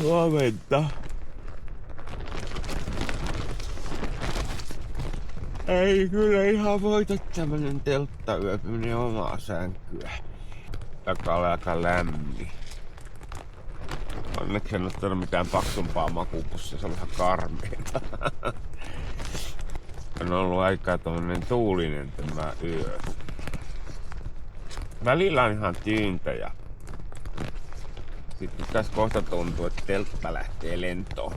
Huomenta. Ei kyllä ihan voita tämmönen telttayöpyminen omaa sänkyä. Taka oli aika lämmin. Onneksi en ottanut mitään paksumpaa makuupussia, se oli ihan karmeeta. On ollut aika tommonen tuulinen tämä yö. Välillä on ihan tyyntä ja sitten tässä kohta tuntuu, että teltta lähtee lentoon.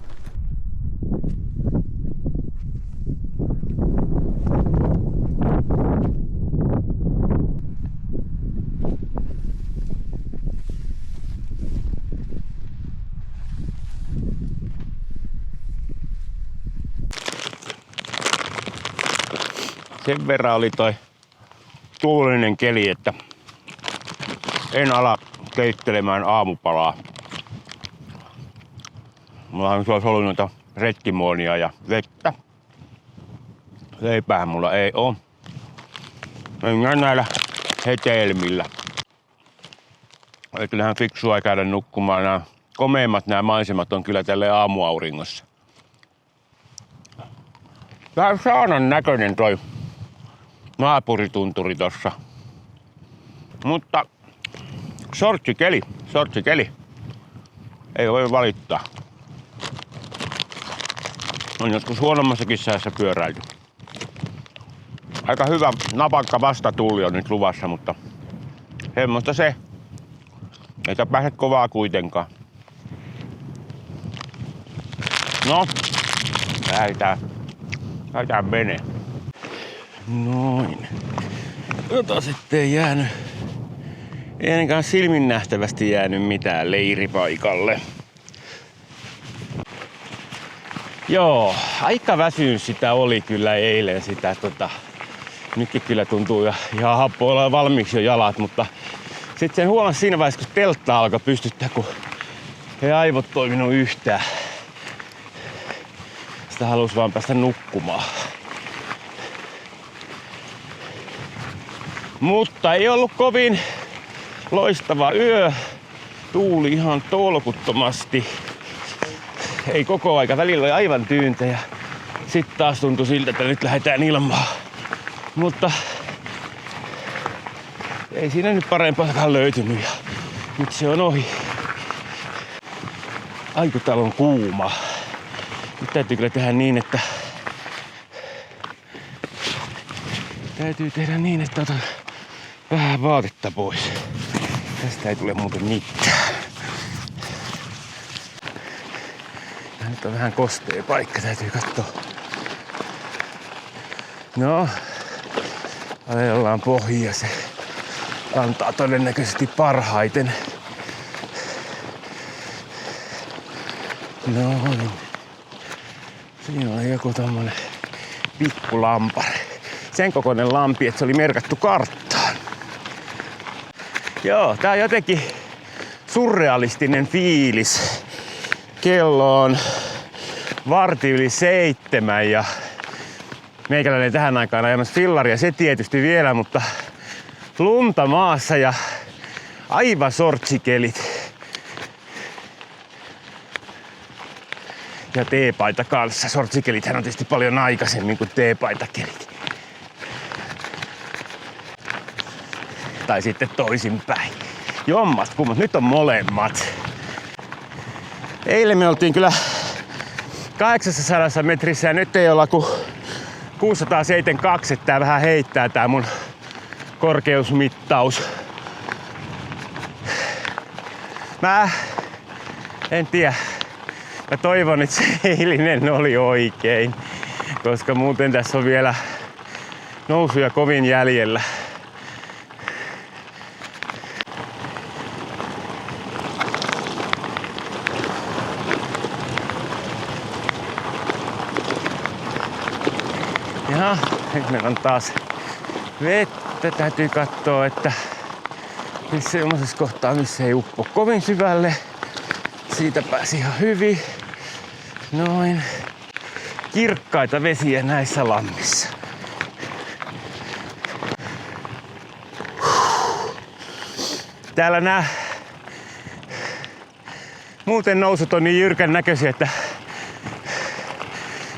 Sen verran oli toi tuulinen keli, että en ala keittelemään aamupalaa. Mullahan olisi ollut noita retkimoonia ja vettä. Leipäähän mulla ei oo. Mennään näillä hetelmillä. Ei kyllähän fiksua käydä nukkumaan. Nämä komeimmat nämä maisemat on kyllä tälleen aamuauringossa. Vähän saanan näköinen toi naapuritunturi tossa. Mutta sortsikeli. Ei voi valittaa. On joskus huonommassakin säässä pyöräilty. Aika hyvä napakka vastatulli on nyt luvassa, mutta semmoista se. Eikä pääse kovaa kuitenkaan. No, lähdetään menee. Noin. Jota sitten ei jäänyt. Ei ainakaan silmin nähtävästi jäänyt mitään leiripaikalle. Joo, aika väsynyt sitä oli kyllä eilen sitä nytkin kyllä tuntuu ihan happoilla valmiiksi jo jalat, mutta sitten sen huomasi siinä vaiheessa, kun teltta alkoi pystyttää, kun ei aivot toiminut yhtään. Sitä halusi vaan päästä nukkumaan. Mutta ei ollut kovin loistava yö. Tuuli ihan tolkuttomasti. Ei koko aika, välillä oli aivan tyyntä ja sitten taas tuntui siltä, että nyt lähdetään ilmaan. Mutta ei siinä nyt parempaakaan löytynyt ja nyt se on ohi. Ai kun täällä on kuuma. Nyt täytyy kyllä tehdä niin, että otan vähän vaatetta pois. Tästä ei tule muuten mitään. Ja nyt on vähän kostea paikka, täytyy katsoa. No, ajellaan pohjia, se kantaa todennäköisesti parhaiten. Noin. Siinä on joku tommonen pikkulampare. Sen kokoinen lampi, että se oli merkattu karttaan. Joo, tää on jotenkin surrealistinen fiilis. Kello on 6:15 ja meikäläinen tähän aikaan ajamassa fillaria, se tietysti vielä, mutta lunta maassa ja aivan sortsikelit. Ja teepaita kanssa. Sortsikelithän on tietysti paljon aikaisemmin kuin teepaitakelit. Tai sitten toisinpäin. Jommat kummat, nyt on molemmat. Eilen me oltiin kyllä 800 metrissä ja nyt ei olla kuin 672, että tää vähän heittää tää mun korkeusmittaus. Mä en tiedä. Mä toivon, että se eilinen oli oikein, koska muuten tässä on vielä nousuja kovin jäljellä. Ja nyt meillä on taas vettä. Täytyy katsoa, että semmoisessa kohtaa, missä ei uppo kovin syvälle. Siitä pääsi ihan hyvin. Noin. Kirkkaita vesiä näissä lammissa. Täällä muuten nousut on niin jyrkän näköisiä, että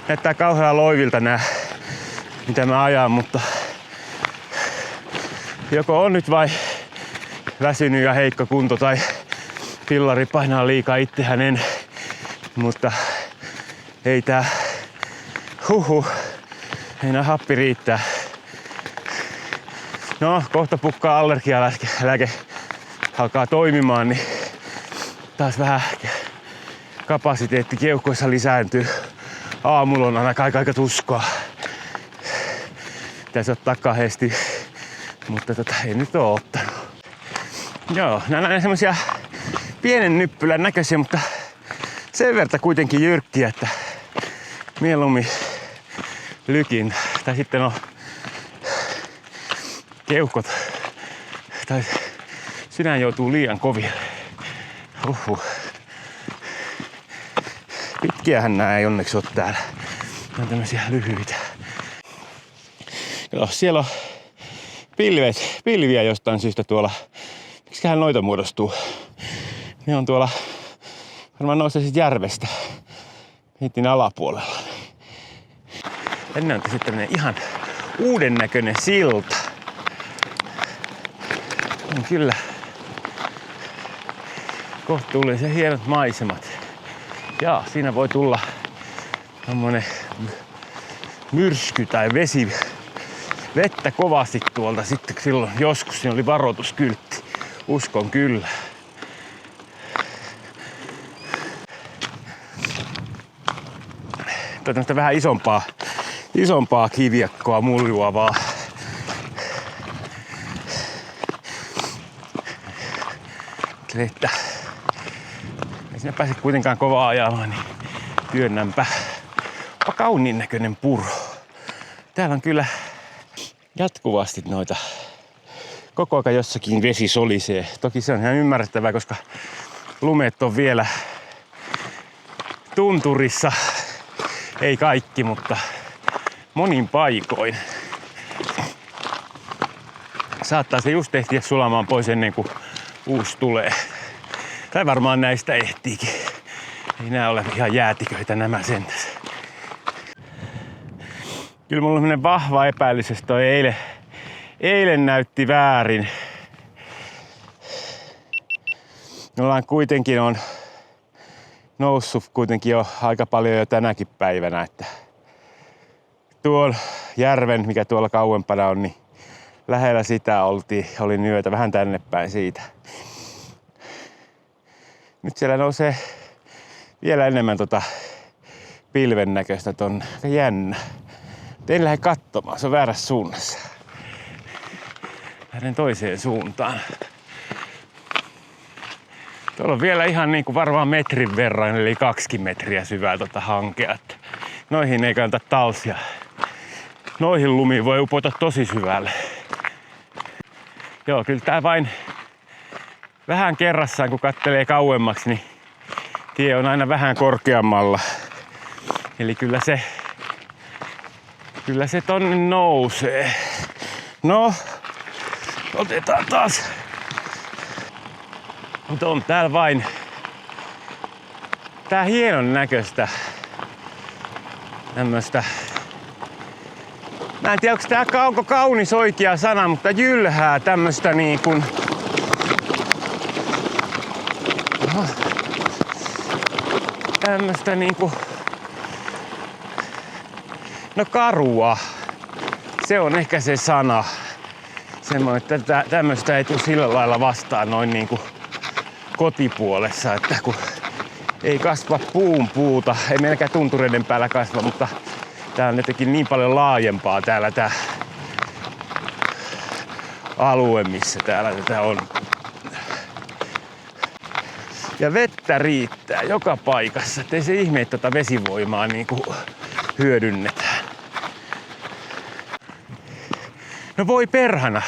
näyttää kauhean loivilta nää, mitä mä ajan, mutta joko on nyt vai väsynyt ja heikko kunto tai pillari painaa liikaa, itsehän en, mutta ei tää ei nää happi riittää. No, kohta pukkaa allergialääke alkaa toimimaan, niin taas vähän kapasiteetti keuhkoissa lisääntyy. Aamulla on aika tuskoa. Pitäisi ottaa kahdesti, mutta ei nyt oo ottanut. Joo, nää on semmosia pienen nyppylän näköisiä, mutta sen verran kuitenkin jyrkkiä, että mieluummin lykin. Tai sitten on keuhkot tai sydän joutuu liian koville. Pitkiähän nää ei onneksi ole täällä. Nää on tämmösiä lyhyitä. Joo, siellä on pilviä jostain syystä tuolla. Miksiköhän noita muodostuu? Ne on tuolla varmaan noista sit järvestä. Hittin alapuolella. Ennen on sitten tämmönen ihan uuden näköinen silta. On kyllä kohtuullisen hienot maisemat. Ja siinä voi tulla tommonen myrsky tai vettä kovasti tuolta sitten silloin joskus. Siinä oli varoituskyltti. Uskon kyllä. Tämmöistä vähän isompaa kiviakkoa muljuavaa. Että ei siinä pääse kuitenkaan kovaa ajamaan, niin työnnänpä. Onpa kauniin näköinen puro. Täällä on kyllä jatkuvasti noita. Koko ajan jossakin vesi solisee. Toki se on ihan ymmärrettävää, koska lumet on vielä tunturissa. Ei kaikki, mutta monin paikoin. Saattaa se just ehtiä sulamaan pois ennen kuin uusi tulee. Tai varmaan näistä ehtiikin. Ei nää ole ihan jäätiköitä nämä sentäs. Kyllä mulla on sellainen vahva epäilys, että toi eilen näytti väärin. Ollaan kuitenkin on noussut kuitenkin jo aika paljon jo tänäkin päivänä, että tuolla järven, mikä tuolla kauempana on, niin lähellä sitä oli yötä, vähän tänne päin siitä. Nyt siellä nousee vielä enemmän pilven näköistä tonne. Aika jännä. En lähde katsomaan, se on väärässä suunnassa. Lähden toiseen suuntaan. Tuolla on vielä ihan niin kuin varmaan metrin verran, eli 2 metriä syvää hankea. Noihin ei kannata talsia. Noihin lumiin voi upota tosi syvälle. Joo, kyllä tää vain vähän kerrassaan, kun kattelee kauemmaksi, niin tie on aina vähän korkeammalla. Eli kyllä se tonne nousee. No, otetaan taas. Mutta on täällä vain tää hienon näköistä tämmöstä. Mä en tiedä, onko kaunis oikea sana, mutta jylhää tämmöstä niin kuin tämmöstä niinku no karua. Se on ehkä se sana. Semmoinen, että tämmöstä ei tule sillä lailla vastaan noin niinku kotipuolessa, että kun ei kasva puuta, ei melkein tuntureiden päällä kasva, mutta tää on jotenkin niin paljon laajempaa täällä tää alue, missä täällä tätä on. Ja vettä riittää joka paikassa, ettei se ihme, että tätä vesivoimaa niinku hyödynnetään. No voi perhana.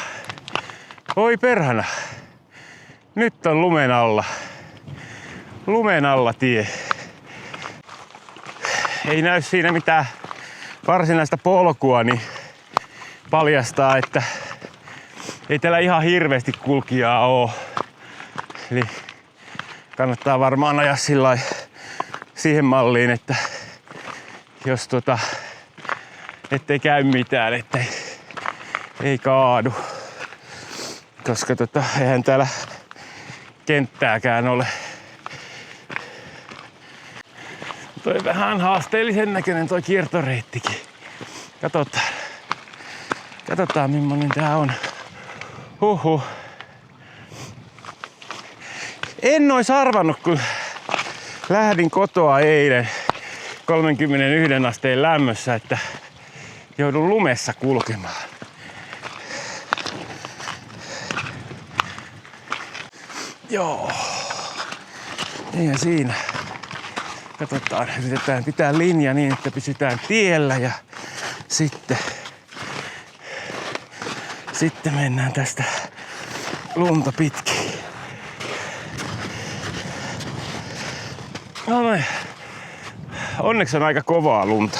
Voi perhana. Nyt on lumen alla. Lumen alla tie. Ei näy siinä mitään varsinaista polkua, niin paljastaa, että ei täällä ihan hirveästi kulkijaa oo. Eli kannattaa varmaan ajaa siihen malliin, että jos ettei käy mitään, ettei ei kaadu. Koska eihän täällä kenttääkään ole. Toi vähän haasteellisen näköinen toi kiertoreittikin. Katsotaan millainen tää on. Huhhuh. En ois arvannut, kun lähdin kotoa eilen 31 asteen lämmössä, että joudun lumessa kulkemaan. Joo. Ja siinä. Katsotaan, yritetään pitää linja niin, että pysytään tiellä ja sitten mennään tästä lunta pitkin. No noin. Onneksi on aika kovaa lunta.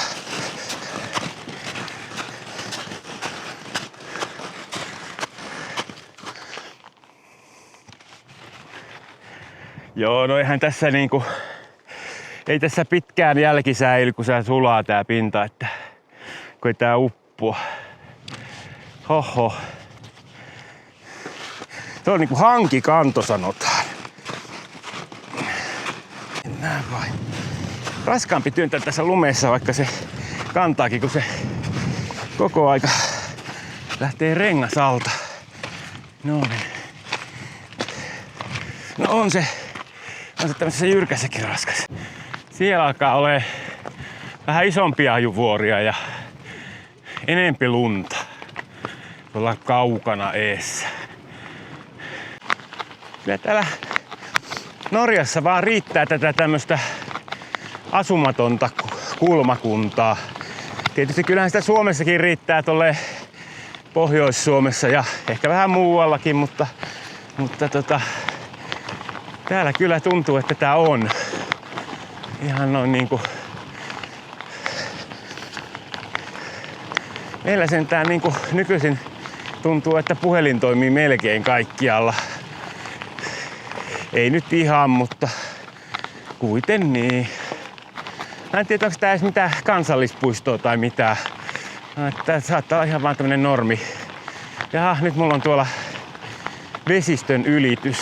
Joo, no eihän tässä ei tässä pitkään jälki säily, kun se sulaa tää pinta, että kun ei tää uppoa. Hoho. Se on hankikanto sanotaan. Näin vain. Raskaampi työntää tässä lumessa, vaikka se kantaakin, kun se koko aika lähtee rengas alta. No on se tämmöisessä jyrkässäkin raskas. Siellä alkaa olla vähän isompia ajuvuoria ja enempi lunta. Ollaan kaukana eessä. Kyllä täällä Norjassa vaan riittää tätä tämmöistä asumatonta kulmakuntaa. Tietysti kyllähän sitä Suomessakin riittää tuolle Pohjois-Suomessa ja ehkä vähän muuallakin, mutta täällä kyllä tuntuu, että tää on ihan noin meillä sentään nykyisin tuntuu, että puhelin toimii melkein kaikkialla. Ei nyt ihan, mutta kuiten niin. Mä en tiedä, onko tää edes mitään kansallispuistoa tai mitään. Tää saattaa olla ihan vaan tämmönen normi. Jaha, nyt mulla on tuolla vesistön ylitys.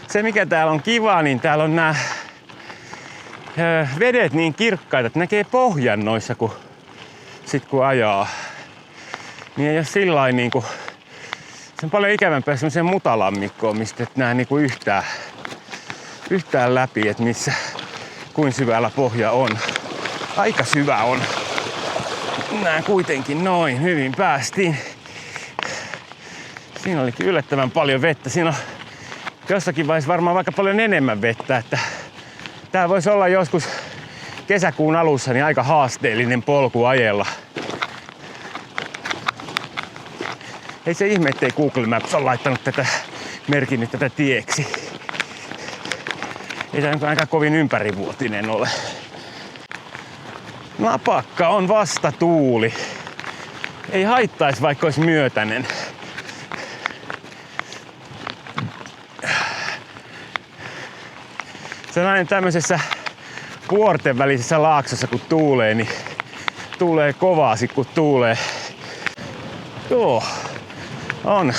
Se mikä täällä on kiva, niin täällä on nää vedet niin kirkkaita, että näkee pohjan noissa kun ajaa. Niin ei ole sillain se on paljon ikävämpää semmoiseen mutalammikkoon, mistä et näe yhtään läpi, että missä kuin syvällä pohja on. Aika syvä on. Näin kuitenkin noin hyvin päästiin. Siinä olikin yllättävän paljon vettä. Siinä on jossakin vaiheessa varmaan vaikka paljon enemmän vettä, että tää voisi olla joskus kesäkuun alussa niin aika haasteellinen polku ajella. Ei se ihme, ettei Google Maps ole laittanut merkinnyt tätä tieksi. Ei tämä aika kovin ympärivuotinen ole. Napakka on vastatuuli. Ei haittaisi, vaikka olisi myötäinen. Se on tämmöisessä vuorten välisessä laaksossa, kun tuulee, niin tuulee kovasti, kun tuulee. Joo, on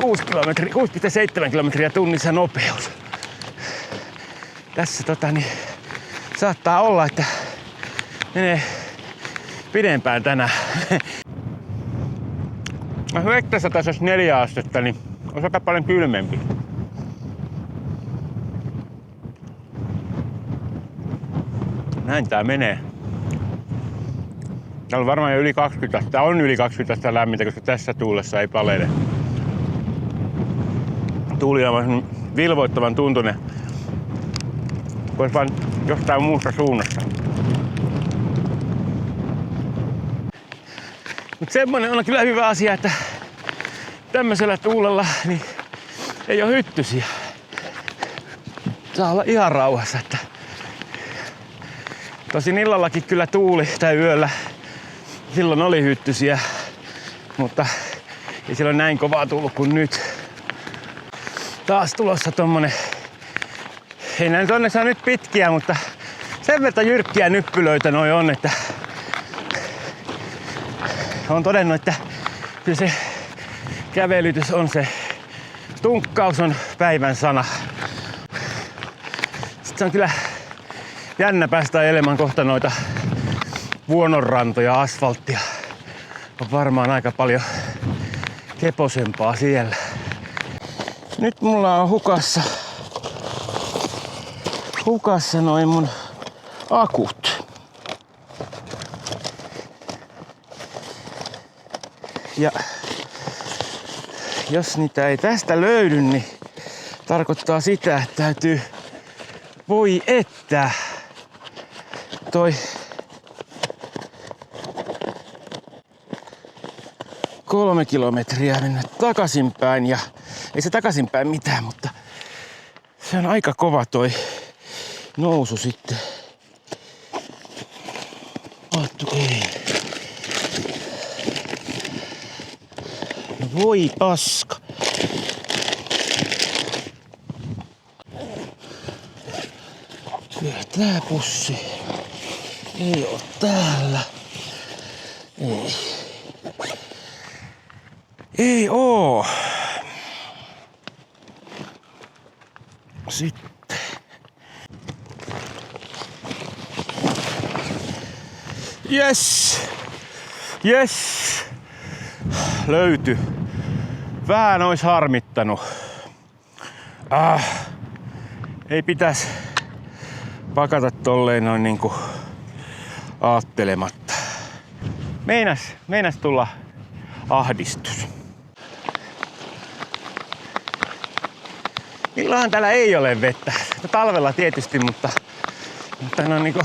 6,7 kilometriä tunnissa nopeus. Tässä saattaa olla, että menee pidempään tänään. Vettässä tässä olisi 4 astetta, niin olisi aika paljon kylmempi. Näin tää menee. Täällä on varmaan jo yli 20. Tää on yli 20 lämmintä, koska tässä tuulessa ei palele. Tuuli on vilvoittavan tuntunen. Voisi vaan jostain muusta suunnasta. Mut semmonen on kyllä hyvä asia, että tämmöisellä tuulella niin ei oo hyttysiä. Saa olla ihan rauhassa, että tosin illallakin kyllä tuuli tai yöllä. Silloin oli hyttysiä, mutta ei silloin näin kovaa tullut kuin nyt. taas tulossa tommonen, ei nää nyt onneksi ole nyt pitkiä, mutta sen verran jyrkkiä nyppylöitä noi on, että on todennut, että kyllä se kävelytys on se, tunkkaus on päivän sana. Sitten se on kyllä jännä päästä ajelemaan kohta noita vuononrantoja, asfalttia. On varmaan aika paljon keposempaa siellä. Nyt mulla on hukassa noin mun akut. Ja jos niitä ei tästä löydy, niin tarkoittaa sitä, että täytyy, voi että, toi 3 kilometriä mennä takaisinpäin, ja ei se takaisinpäin mitään, mutta se on aika kova toi nousu sitten. Oottu, ei. No voi paska. Kyllä tää pussi ei oo täällä. Ei. Ei oo. Sitten. Yes! Yes! Löytyi. Vähän ois harmittanut. Ei pitäis pakata tolleen noin niinku aattelematta. Meinas tulla ahdistus. Milloinhan täällä ei ole vettä? No, talvella tietysti, mutta on niinku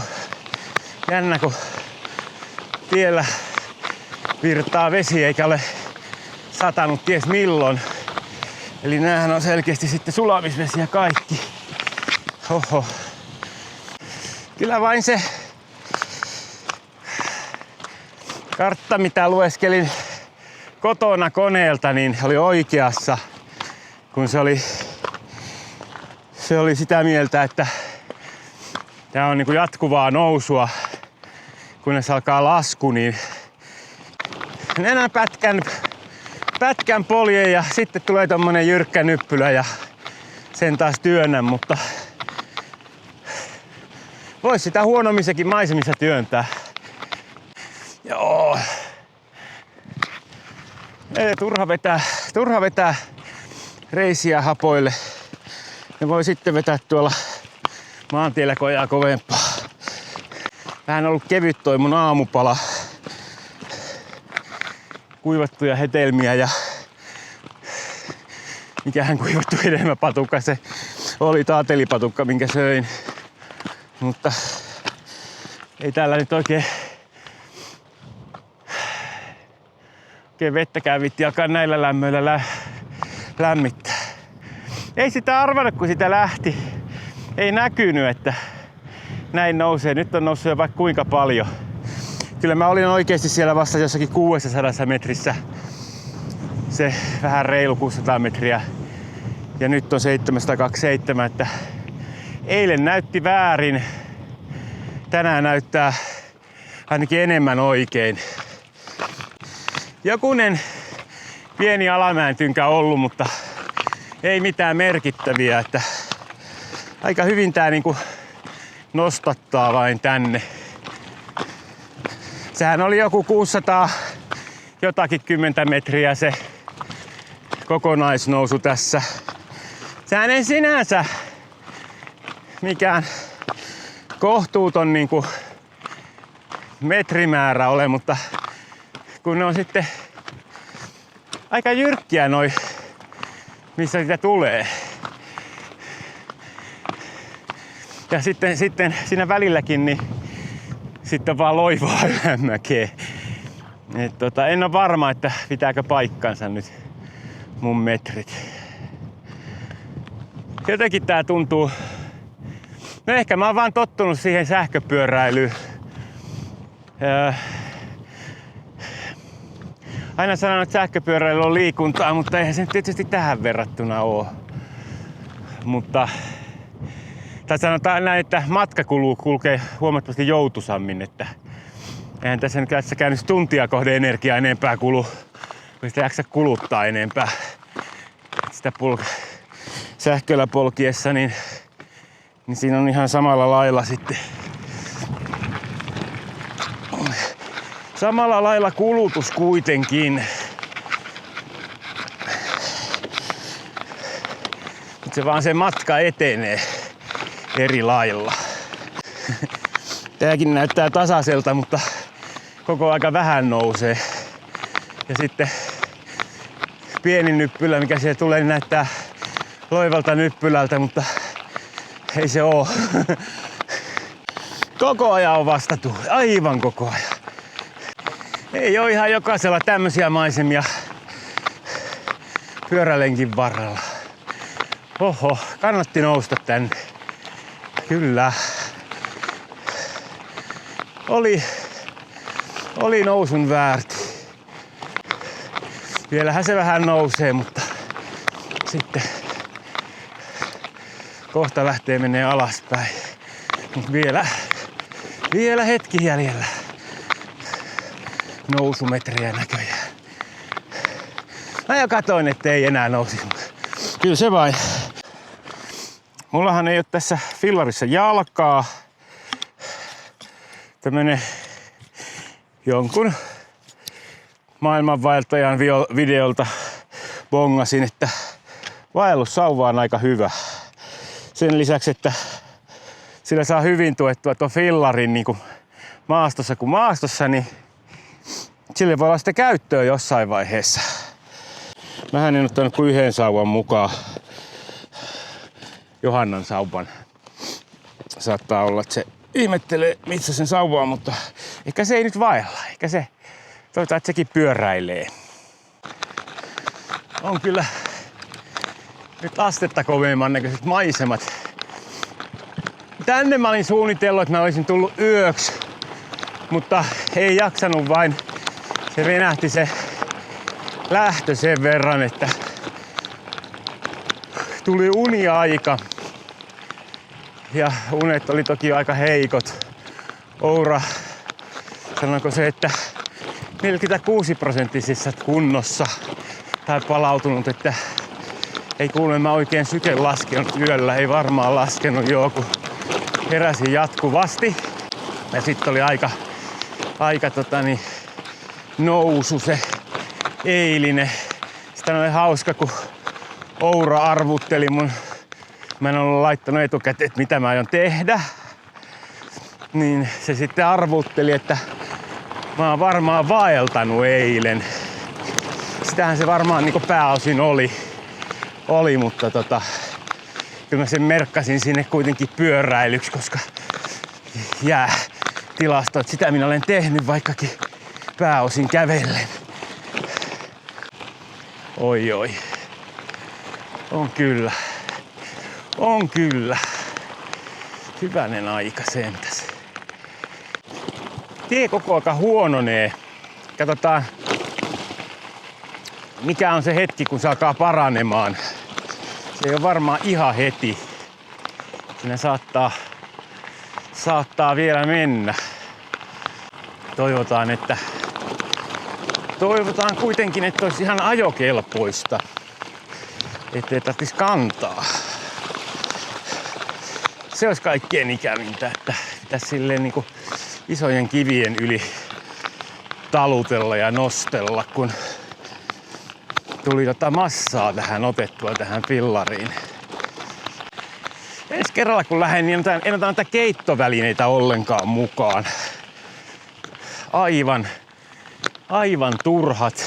jännä, kun tiellä virtaa vesi eikä ole satanut ties milloin. Eli näähän on selkeästi sitten sulamisvesiä kaikki. Oho. Kyllä vain se kartta, mitä lueskelin kotona koneelta, niin oli oikeassa, kun se oli sitä mieltä, että tää on niinku jatkuvaa nousua, kunnes alkaa lasku, niin enää pätkän polje ja sitten tulee tommonen jyrkkä nyppylä ja sen taas työnnän, mutta vois sitä huonommissakin maisemissa työntää. Joo. Ei turha vetää reisiä hapoille. Ne voi sitten vetää tuolla maantiellä kojaa kovempaa. Vähän ollut kevyt toi mun aamupala. Kuivattuja hedelmiä ja mikähän kuivattu hedelmäpatukka se oli, taatelipatukka minkä söin. Mutta ei täällä nyt oikein vettäkään vitti alkaa näillä lämmöillä lämmittää. Ei sitä arvannut, kun sitä lähti. Ei näkynyt, että näin nousee. Nyt on noussut jo vaikka kuinka paljon. Kyllä mä olin oikeesti siellä vasta jossakin 600 metrissä. Se vähän reilu 600 metriä. Ja nyt on 727, että eilen näytti väärin. Tänään näyttää ainakin enemmän oikein. Jokunen pieni alamäen tynkä ollut, mutta ei mitään merkittäviä. Että aika hyvin tää niinku nostattaa vain tänne. Sehän oli joku 600 jotakin 10 metriä se kokonaisnousu tässä. Sehän ei sinänsä mikään kohtuuton niinku metrimäärä ole, mutta kun ne on sitten aika jyrkkiä noi, missä sitä tulee. Ja sitten siinä välilläkin niin sitten vaan loivaa ylämäkeä. En ole varma, että pitääkö paikkansa nyt mun metrit. Jotenkin tää tuntuu. No ehkä mä oon vaan tottunut siihen sähköpyöräilyyn. Aina sanon, että sähköpyöräily on liikuntaa, mutta eihän se nyt tietysti tähän verrattuna oo. Mutta tai sanotaan näin, että matka kulkee huomattavasti joutuisammin, että eihän tässä nyt käynyt tuntia kohde energiaa enempää kulu, kun sitä jaksa kuluttaa enempää. Sitä sähköllä polkiessa, niin siinä on ihan samalla lailla sitten. Samalla lailla kulutus kuitenkin. Nyt se vaan se matka etenee eri lailla. Tääkin näyttää tasaiselta, mutta koko aika vähän nousee. Ja sitten pieni nyppylä, mikä siellä tulee, niin näyttää loivalta nyppylältä, mutta ei se oo. Koko ajan on vastatuuli, aivan koko ajan. Ei oo ihan jokaisella tämmösiä maisemia pyörälenkin varrella. Oho, kannatti nousta tänne. Kyllä. Oli nousun väärti. Vielähän se vähän nousee, mutta sitten kohta lähtee menee alaspäin. Mut vielä hetki jäljellä. Nousumetriä näköjään. Mä jo katoin, ettei enää nousisi. Kyllä se vain. Mullahan ei oo tässä fillarissa jalkaa. Tämmönen jonkun maailmanvaeltajan videolta bongasin, että vaellussauva on aika hyvä. Sen lisäksi, että sillä saa hyvin tuettua tuon fillarin niin kuin maastossa kuin maastossa, niin sille voi olla sitä käyttöä jossain vaiheessa. Mähän en ottanut kuin yhden sauvan mukaan. Johannan sauvan. Saattaa olla, että se ihmettelee, missä sen sauva on, mutta ehkä se ei nyt vaella. Ehkä se, toivotaan, että sekin pyöräilee. On kyllä nyt astetta kovemman näköiset maisemat. Tänne mä olin suunnitellut, että mä olisin tullut yöksi, mutta ei jaksanut vain. Se venähti se lähtö sen verran, että tuli uniaika. Ja unet oli toki aika heikot. Oura, sanonko se, että 46% kunnossa tai palautunut, että ei kuulemma oikein syke laskenut yöllä, ei varmaan laskenut joo, kun heräsin jatkuvasti. Ja sitten oli aika nousu se eilinen. Sitten oli hauska, kun Oura arvutteli mä en ollut laittanut etukäteen, että mitä mä aion tehdä. Niin se sitten arvutteli, että mä oon varmaan vaeltanut eilen. Sitähän se varmaan niin pääosin oli, mutta kyllä mä sen merkkasin sinne kuitenkin pyöräilyksi, koska jää tilasto, että sitä minä olen tehnyt vaikkakin pääosin kävellen. Oi. On kyllä. Hyvänen aika sentäs. Tie koko aika huononee. Katsotaan, mikä on se hetki, kun se alkaa paranemaan. Se ei ole varmaan ihan heti. Siinä saattaa vielä mennä. Toivotaan kuitenkin, että olisi ihan ajokelpoista. Ettei tarvitsisi kantaa. Se olisi kaikkein ikävintä, että pitäisi silleen niin kuin isojen kivien yli talutella ja nostella, kun tuli massaa tähän otettua tähän fillariin. Ensi kerralla kun lähden, niin en ota näitä keittovälineitä ollenkaan mukaan. Aivan turhat.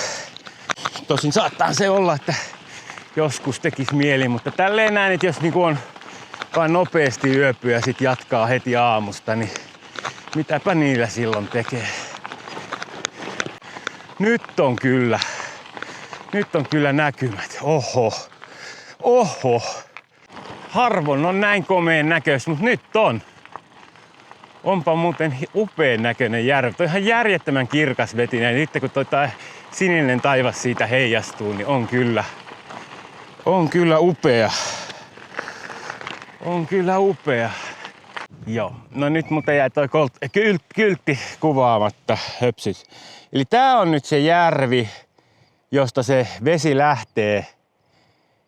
Tosin saattaa se olla, että joskus tekisi mieli, mutta tälleen näin, että jos niinku on vain nopeasti yöpyä ja sit jatkaa heti aamusta, niin mitäpä niillä silloin tekee. Nyt on kyllä näkymät. Oho. Harvoin on näin komeen näköistä, mutta nyt on. Onpa muuten upeen näköinen järvi. Toi ihan järjettömän kirkas vetinen. Sitten kun toi sininen taivas siitä heijastuu, niin on kyllä upea. On kyllä upea. Joo, no nyt multa jäi toi kyltti kuvaamatta, höpsys. Eli tää on nyt se järvi, josta se vesi lähtee.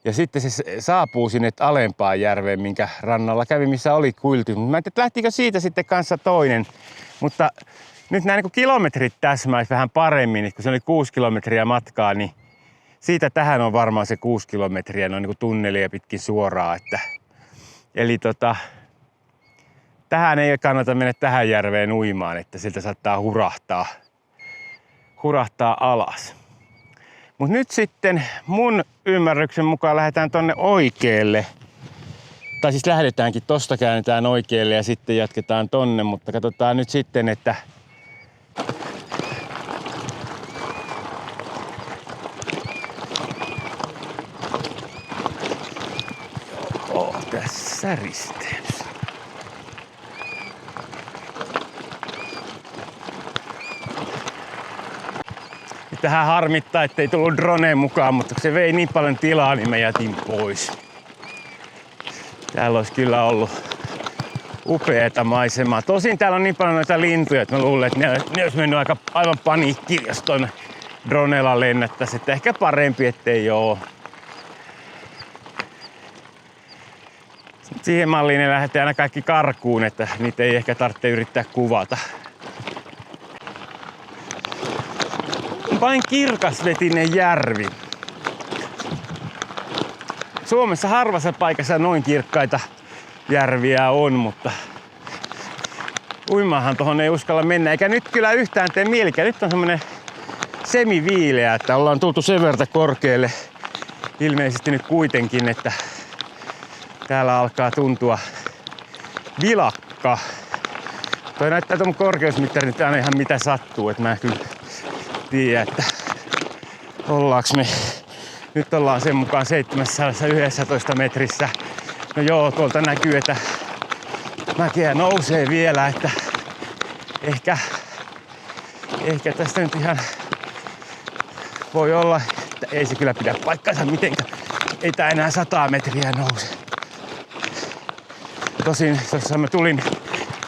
Ja sitten se saapuu sinne alempaan järveen, minkä rannalla kävi, missä oli kyltti. Mä en tiedä, lähtikö siitä sitten kanssa toinen. Mutta nyt nämä niin kilometrit täsmäis vähän paremmin, kun se oli 6 kilometriä matkaa, niin siitä tähän on varmaan se 6 kilometriä noin niin tunnelia pitkin suoraan. Eli tähän ei kannata mennä tähän järveen uimaan, että siltä saattaa hurahtaa alas. Mut nyt sitten mun ymmärryksen mukaan lähdetään tonne oikealle. Tai siis lähdetäänkin, tosta käännetään oikealle ja sitten jatketaan tonne, mutta katsotaan nyt sitten, että tässä risteys. Tähän harmittaa, ettei tullut droneen mukaan, mutta se vei niin paljon tilaa, niin mä jätin pois. Täällä olisi kyllä ollut upeata maisemaa. Tosin täällä on niin paljon noita lintuja, että mä luulen, että ne olisi mennyt aivan paniikkiin, jos ton dronella lennättäisi. Että ehkä parempi, ettei oo. Siihen malliin ne lähtee aina kaikki karkuun, että niitä ei ehkä tarvitse yrittää kuvata. Vain kirkasvetinen järvi. Suomessa harvassa paikassa noin kirkkaita järviä on, mutta uimaahan tohon ei uskalla mennä. Eikä nyt kyllä yhtään tee mielikään. Nyt on semmonen semiviileä, että ollaan tultu sen verran korkealle ilmeisesti nyt kuitenkin, että täällä alkaa tuntua vilakka. Toi näyttää tuon korkeusmittari nyt aina ihan mitä sattuu, että mä en kyllä tiedä, että ollaanko me. Nyt ollaan sen mukaan 711 metrissä. No joo, tuolta näkyy, että mäkiä nousee vielä, että ehkä tästä nyt ihan voi olla, että ei se kyllä pidä paikkansa mitenkään. Ei tää enää 100 metriä nouse. Tosin tuossa mä tulin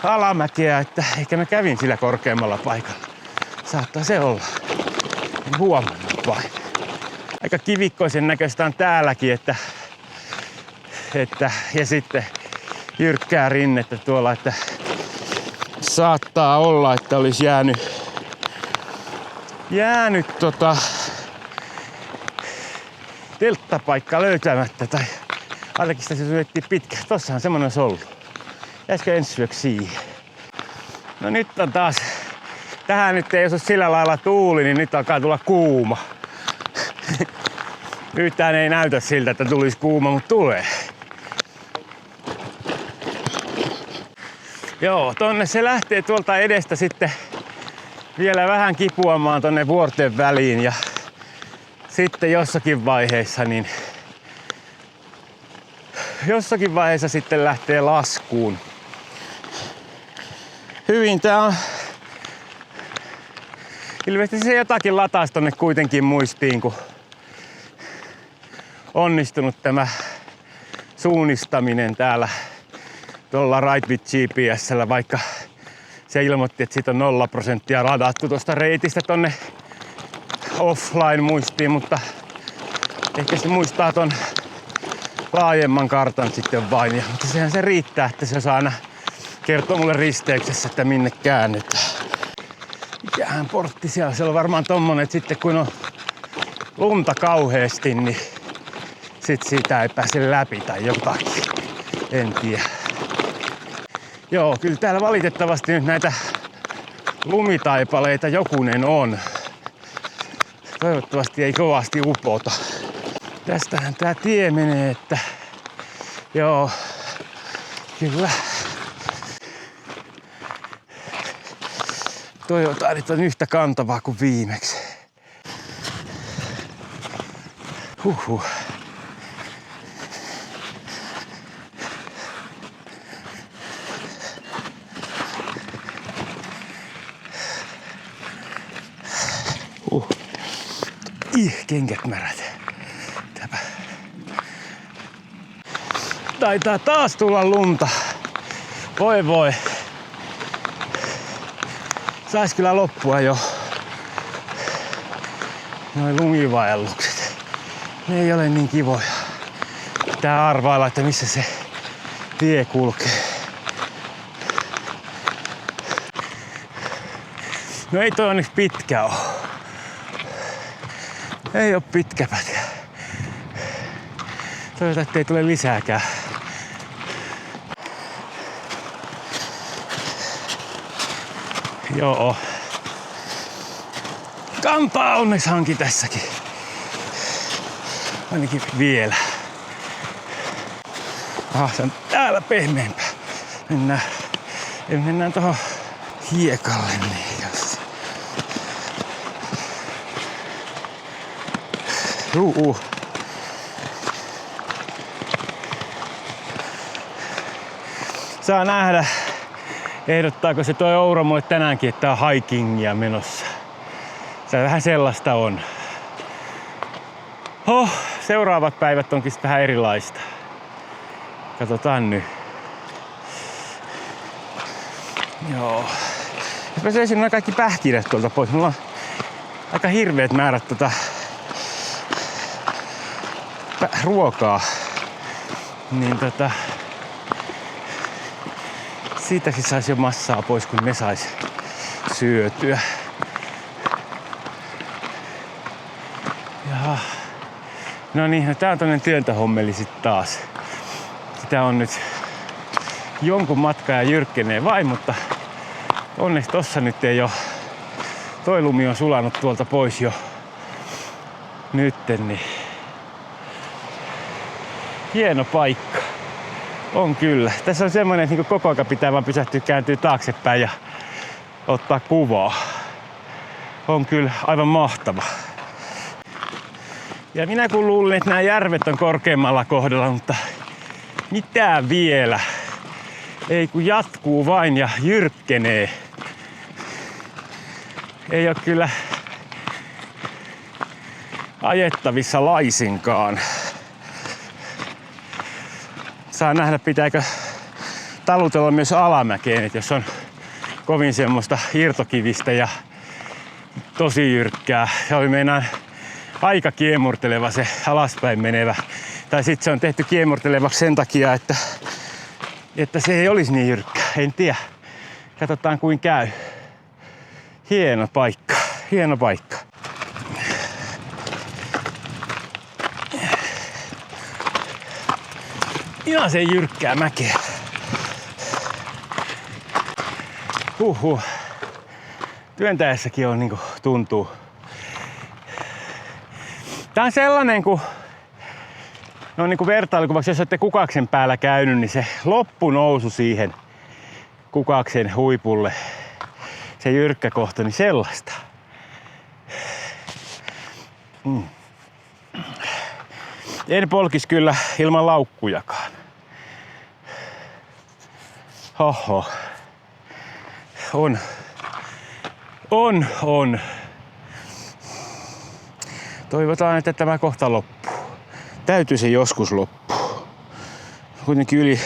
alamäkeä, että ehkä mä kävin sillä korkeammalla paikalla. Saattaa se olla. En huomannut vain. Aika kivikkoisen näköistä on täälläkin, että ja sitten jyrkkää rinnettä tuolla, että saattaa olla, että olisi jäänyt telttapaikka löytämättä tai ainakin sitä se syöttiin pitkä. Tossahan semmonen olisi ollut. Jäisikö ensi yöksi siihen? No nyt on taas, tähän nyt ei osu sillä lailla tuuli, niin nyt alkaa tulla kuuma. Yhtään ei näytä siltä, että tulisi kuuma, mutta tulee. Joo, tonne se lähtee tuolta edestä sitten vielä vähän kipuamaan tonne vuorten väliin ja sitten jossakin vaiheessa sitten lähtee laskuun. Hyvin tää on. Ilmeisesti se jotakin lataisi tonne kuitenkin muistiin, kun onnistunut tämä suunnistaminen täällä tuolla Ride with GPS:llä, vaikka se ilmoitti, että siitä on 0% ladattu tuosta reitistä tonne offline muistiin, mutta ehkä se muistaa ton laajemman kartan sitten vain. Mutta sehän se riittää, että se saa aina kertoa mulle risteyksessä, että minne käännytään. Mikähän portti siellä? Se on varmaan tommonen, että sitten kun on lunta kauheasti, niin sit siitä ei pääse läpi tai jotakin. En tiedä. Joo, kyllä täällä valitettavasti nyt näitä lumitaipaleita jokunen on. Toivottavasti ei kovasti upota. Tästähän tää tie menee, että joo, kyllä. Toivotaan, että on yhtä kantavaa kuin viimeksi. Huhhuh. Kengät märät. Taitaa taas tulla lunta. Voi voi. Sais kyllä loppua jo. Noi lumivaellukset. Ne ei ole niin kivoja. Pitää arvailla, että missä se tie kulkee. No ei toi onneksi pitkä oo. Ei oo pitkä pätkä. Toivotaan, ettei tule lisääkään. Joo. Kantaa onneksi hanki tässäkin. Ainakin vielä. Aha, se on täällä pehmeämpää. Mennään tohon hiekalle niin. Saa nähdä, ehdottaako se toi Ouro mulle tänäänkin, että on hikingia menossa. Se vähän sellaista on. Seuraavat päivät onkin sitten vähän erilaista. Katsotaan nyt. Joo. Mä söisin nämä kaikki pähkinät tuolta pois. Mulla on aika hirveät määrät ruokaa. Niin siitäkin saisi jo massaa pois, kun ne sais syötyä. Jaha. No niin, no tää on toinen työntöhommeli sit taas. Sitä on nyt jonkun matkaa ja jyrkkenee vain, mutta onneksi tossa nyt ei oo. Toi lumi on sulanut tuolta pois jo nytten, niin hieno paikka. On kyllä. Tässä on semmoinen, että niin koko ajan pitää vaan pysähtyä, kääntyä taaksepäin ja ottaa kuvaa. On kyllä aivan mahtava. Ja minä kun luulin, että nämä järvet on korkeammalla kohdalla, mutta mitä vielä? Ei kun jatkuu vain ja jyrkkenee. Ei ole kyllä ajettavissa laisinkaan. Saa nähdä, pitääkö talutella myös alamäkeen, että jos on kovin semmoista irtokivistä ja tosi jyrkkää. Se oli meinaan aika kiemurteleva se alaspäin menevä. Tai sitten se on tehty kiemurtelevaksi sen takia, että se ei olisi niin jyrkkä. En tiedä. Katsotaan kuin käy. Hieno paikka. Hieno paikka. Ihan se jyrkkää mäkeä. Työntäessäkin on niinku tuntuu. Tää on sellainen niinku vertailukuvaksi, jos olette Kukaksen päällä käynyt, niin se loppunousu siihen Kukaksen huipulle, se jyrkkä kohta, niin sellaista. En polkis kyllä ilman laukkujakaan. Hoho. On. Toivotaan, että tämä kohta loppuu. Täytyy se joskus loppua. Kuitenkin yli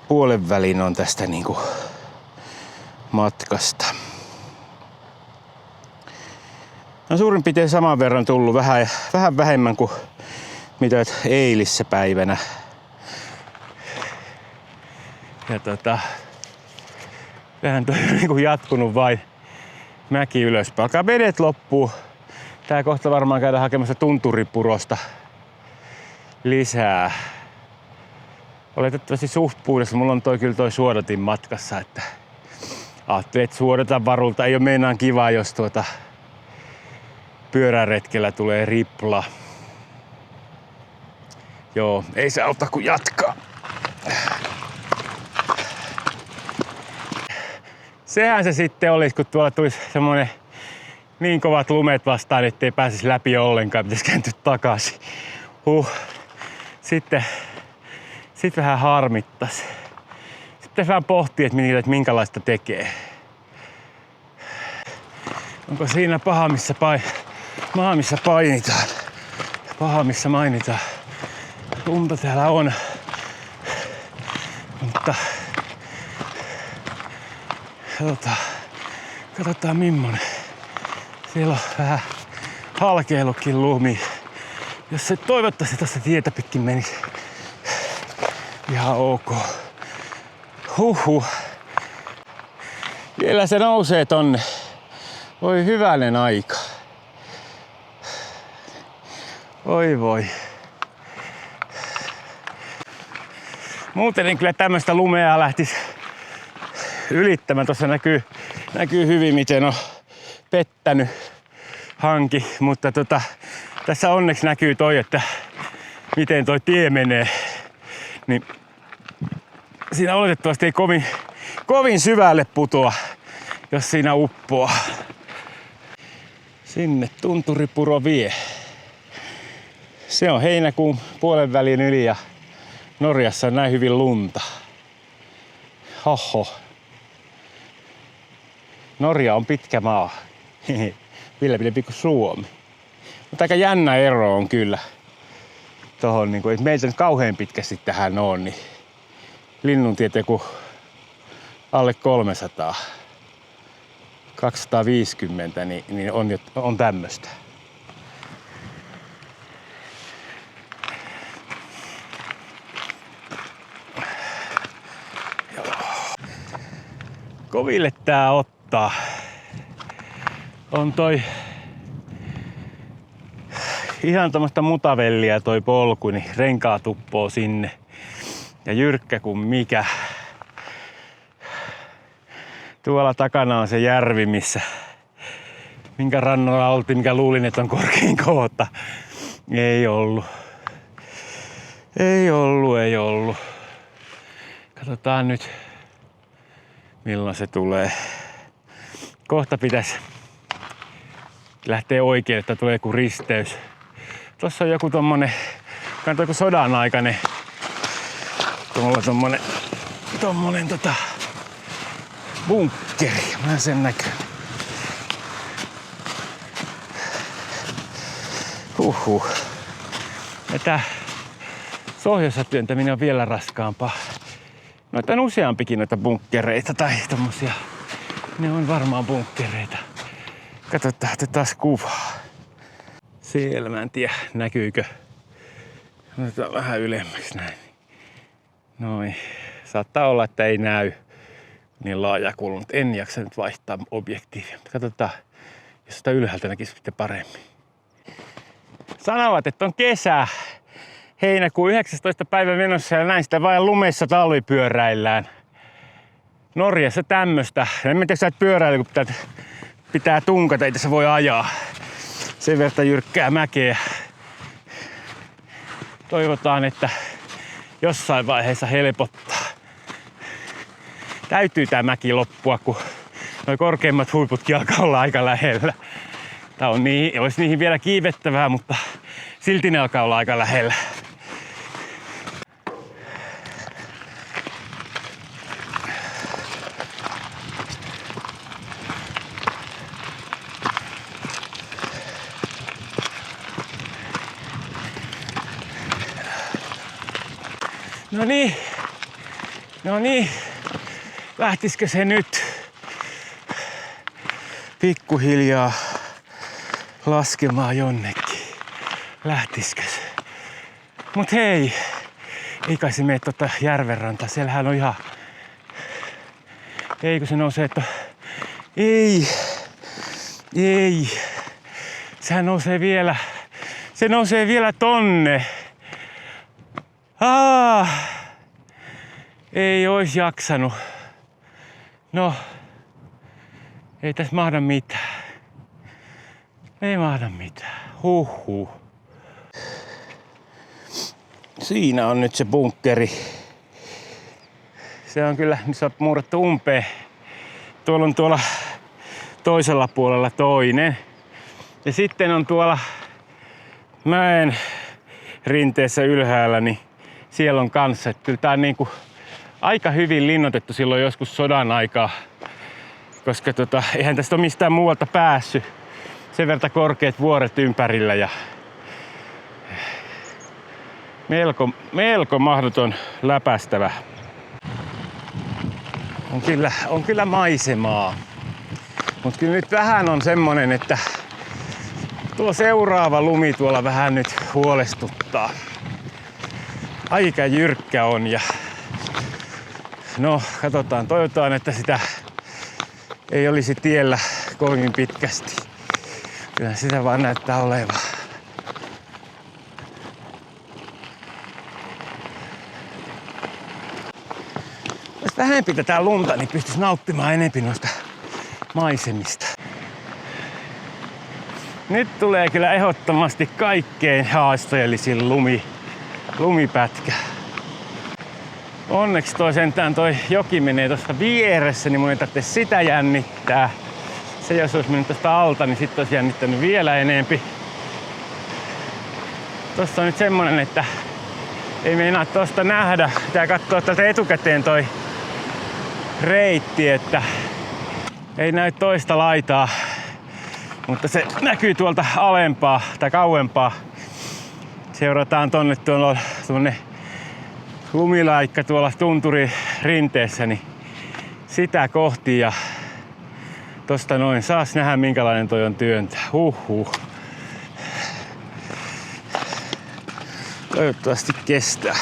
puolen välin on tästä niinku matkasta. On suurin piirtein saman verran tullut, vähän vähemmän kuin mitä eilissä päivänä. Ja vähän toi on niinku jatkunut vain mäki ylöspäin. Alkaa vedet loppuu. Tää kohta varmaan käydään hakemassa tunturipurosta lisää. Oletettavasti suht puhdassa. Mulla on kyllä toi suodatin matkassa, että ajattelin, että suodatan varulta. Ei oo meinaan kivaa, jos pyöräretkellä tulee ripla. Joo, ei se auta kuin jatkaa. Sehän se sitten olisi, kun tuolla tulisi semmonen niin kovat lumet vastaan, ettei pääsisi läpi ollenkaan, pitäisi kääntyä takaisin. Sitten vähän harmittas. Sitten pitäisi vähän pohtia, että minkälaista tekee. Onko siinä paha, missä painitaan? Paha, missä mainitaan. Lunta täällä on. Katsotaan millainen. Siellä on vähän halkeillutkin lumi. Jos se toivottavasti tästä tietä pitkin menisi ihan ok. Huhhuh. Vielä se nousee tonne. Voi hyvänen aika. Oi voi. Muuten en kyllä tämmöstä lumea lähtis ylittämään. Tuossa näkyy hyvin miten on pettänyt hanki, mutta tässä onneksi näkyy toi, että miten toi tie menee. Niin siinä oletettavasti ei kovin syvälle putoa, jos siinä uppoaa. Sinne tunturipuro vie. Se on heinäkuun puolen välin yli ja Norjassa on näin hyvin lunta. Hoho. Norja on pitkä maa. Vielä pidempi kuin Suomi. Mutta aika jännä ero on kyllä. Tohon, niin kuin, että meiltä nyt kauhean pitkästi tähän on, niin Linnuntietä joku alle 300. 250, niin on tämmöstä. Koville tää ottaa. On toi ihan tämmöstä mutavelliä toi polku, niin renkaa tuppoo sinne. Ja jyrkkä kuin mikä. Tuolla takana on se järvi, minkä rannalla oltiin, mikä luulin, että on korkein kohta. Ei ollut. Ei ollut. Katsotaan nyt, milloin se tulee. Kohta pitäisi lähteä oikein, että tulee joku risteys. Tuossa on joku tommonen, joku sodan aikainen. Tommonen bunkkeri. Mä sen näkyn. Huhhuh. Ja tää sohjossa työntäminen on vielä raskaampaa. Noita on useampikin noita bunkkereita tai tommosia. Ne on varmaan bunkkereita. Katsotaan taas kuvaa. Siellä mä en tiedä näkyykö. Otetaan vähän ylemmäksi näin. Noin. Saattaa olla, että ei näy niin laaja kulma, mutta en jaksa nyt vaihtaa objektiivia. Mutta katsotaan, jos sitä ylhäältä näkisi sitten paremmin. Sanovat, että on kesä. Heinäkuun 19. päivä menossa ja näin sitä vain lumessa talvipyöräillään. Norjassa tämmöstä. En tiedä, sä et pyöräillä, kun pitää tunkata, ei tässä voi ajaa. Sen verran jyrkkää mäkeä. Toivotaan, että jossain vaiheessa helpottaa. Täytyy tää mäki loppua, kun noi korkeimmat huiputkin alkaa olla aika lähellä. Tää on olisi niihin vielä kiivettävää, mutta silti ne alkaa olla aika lähellä. No niin, lähtisikö se nyt pikkuhiljaa laskemaan jonnekin? Lähtisikö se? Mut hei, ei kai se mene järvenrantaan, siellähän on ihan... Eikö se nousee, että... Ei. Sehän nousee vielä... Se nousee vielä tonne. Ei ois jaksanut. No, ei tässä mahda mitään. Ei mahda mitään. Huhhuh. Siinä on nyt se bunkkeri. Se on kyllä, nyt se on muurattu umpeen. Tuolla on tuolla toisella puolella toinen. Ja sitten on tuolla mäen rinteessä ylhäällä, niin siellä on kanssa. Että kyllä tää on niinku aika hyvin linnoitettu silloin joskus sodan aikaa. Koska eihän tästä ole mistään muualta päässyt. Sen verran korkeat vuoret ympärillä ja melko mahdoton läpäistävä. on kyllä maisemaa. Mut kyllä nyt vähän on semmonen, että tuo seuraava lumi tuolla vähän nyt huolestuttaa. Aika jyrkkä on ja no katsotaan, toivotaan, että sitä ei olisi tiellä kovin pitkästi. Kyllä sitä vaan näyttää olevan. Jos vähempi tätä lunta, niin pystyisi nauttimaan enempi noista maisemista. Nyt tulee kyllä ehdottomasti kaikkein haasteellisin lumipätkä. Onneksi toi joki menee tuosta vieressä, niin mun ei tarvitse sitä jännittää. Se jos olisi mennyt tuosta alta, niin sitten olisi jännittänyt vielä enempi. Tossa on nyt semmonen, että ei meinaa tosta nähdä. Pitää katsoa täältä etukäteen toi reitti, että ei näy toista laitaa. Mutta se näkyy tuolta alempaa tai kauempaa. Seurataan tuonne lumilaikka tuolla tunturin rinteessä, niin sitä kohti ja tosta noin saas nähdä minkälainen toi on työntää. Toivottavasti kestää.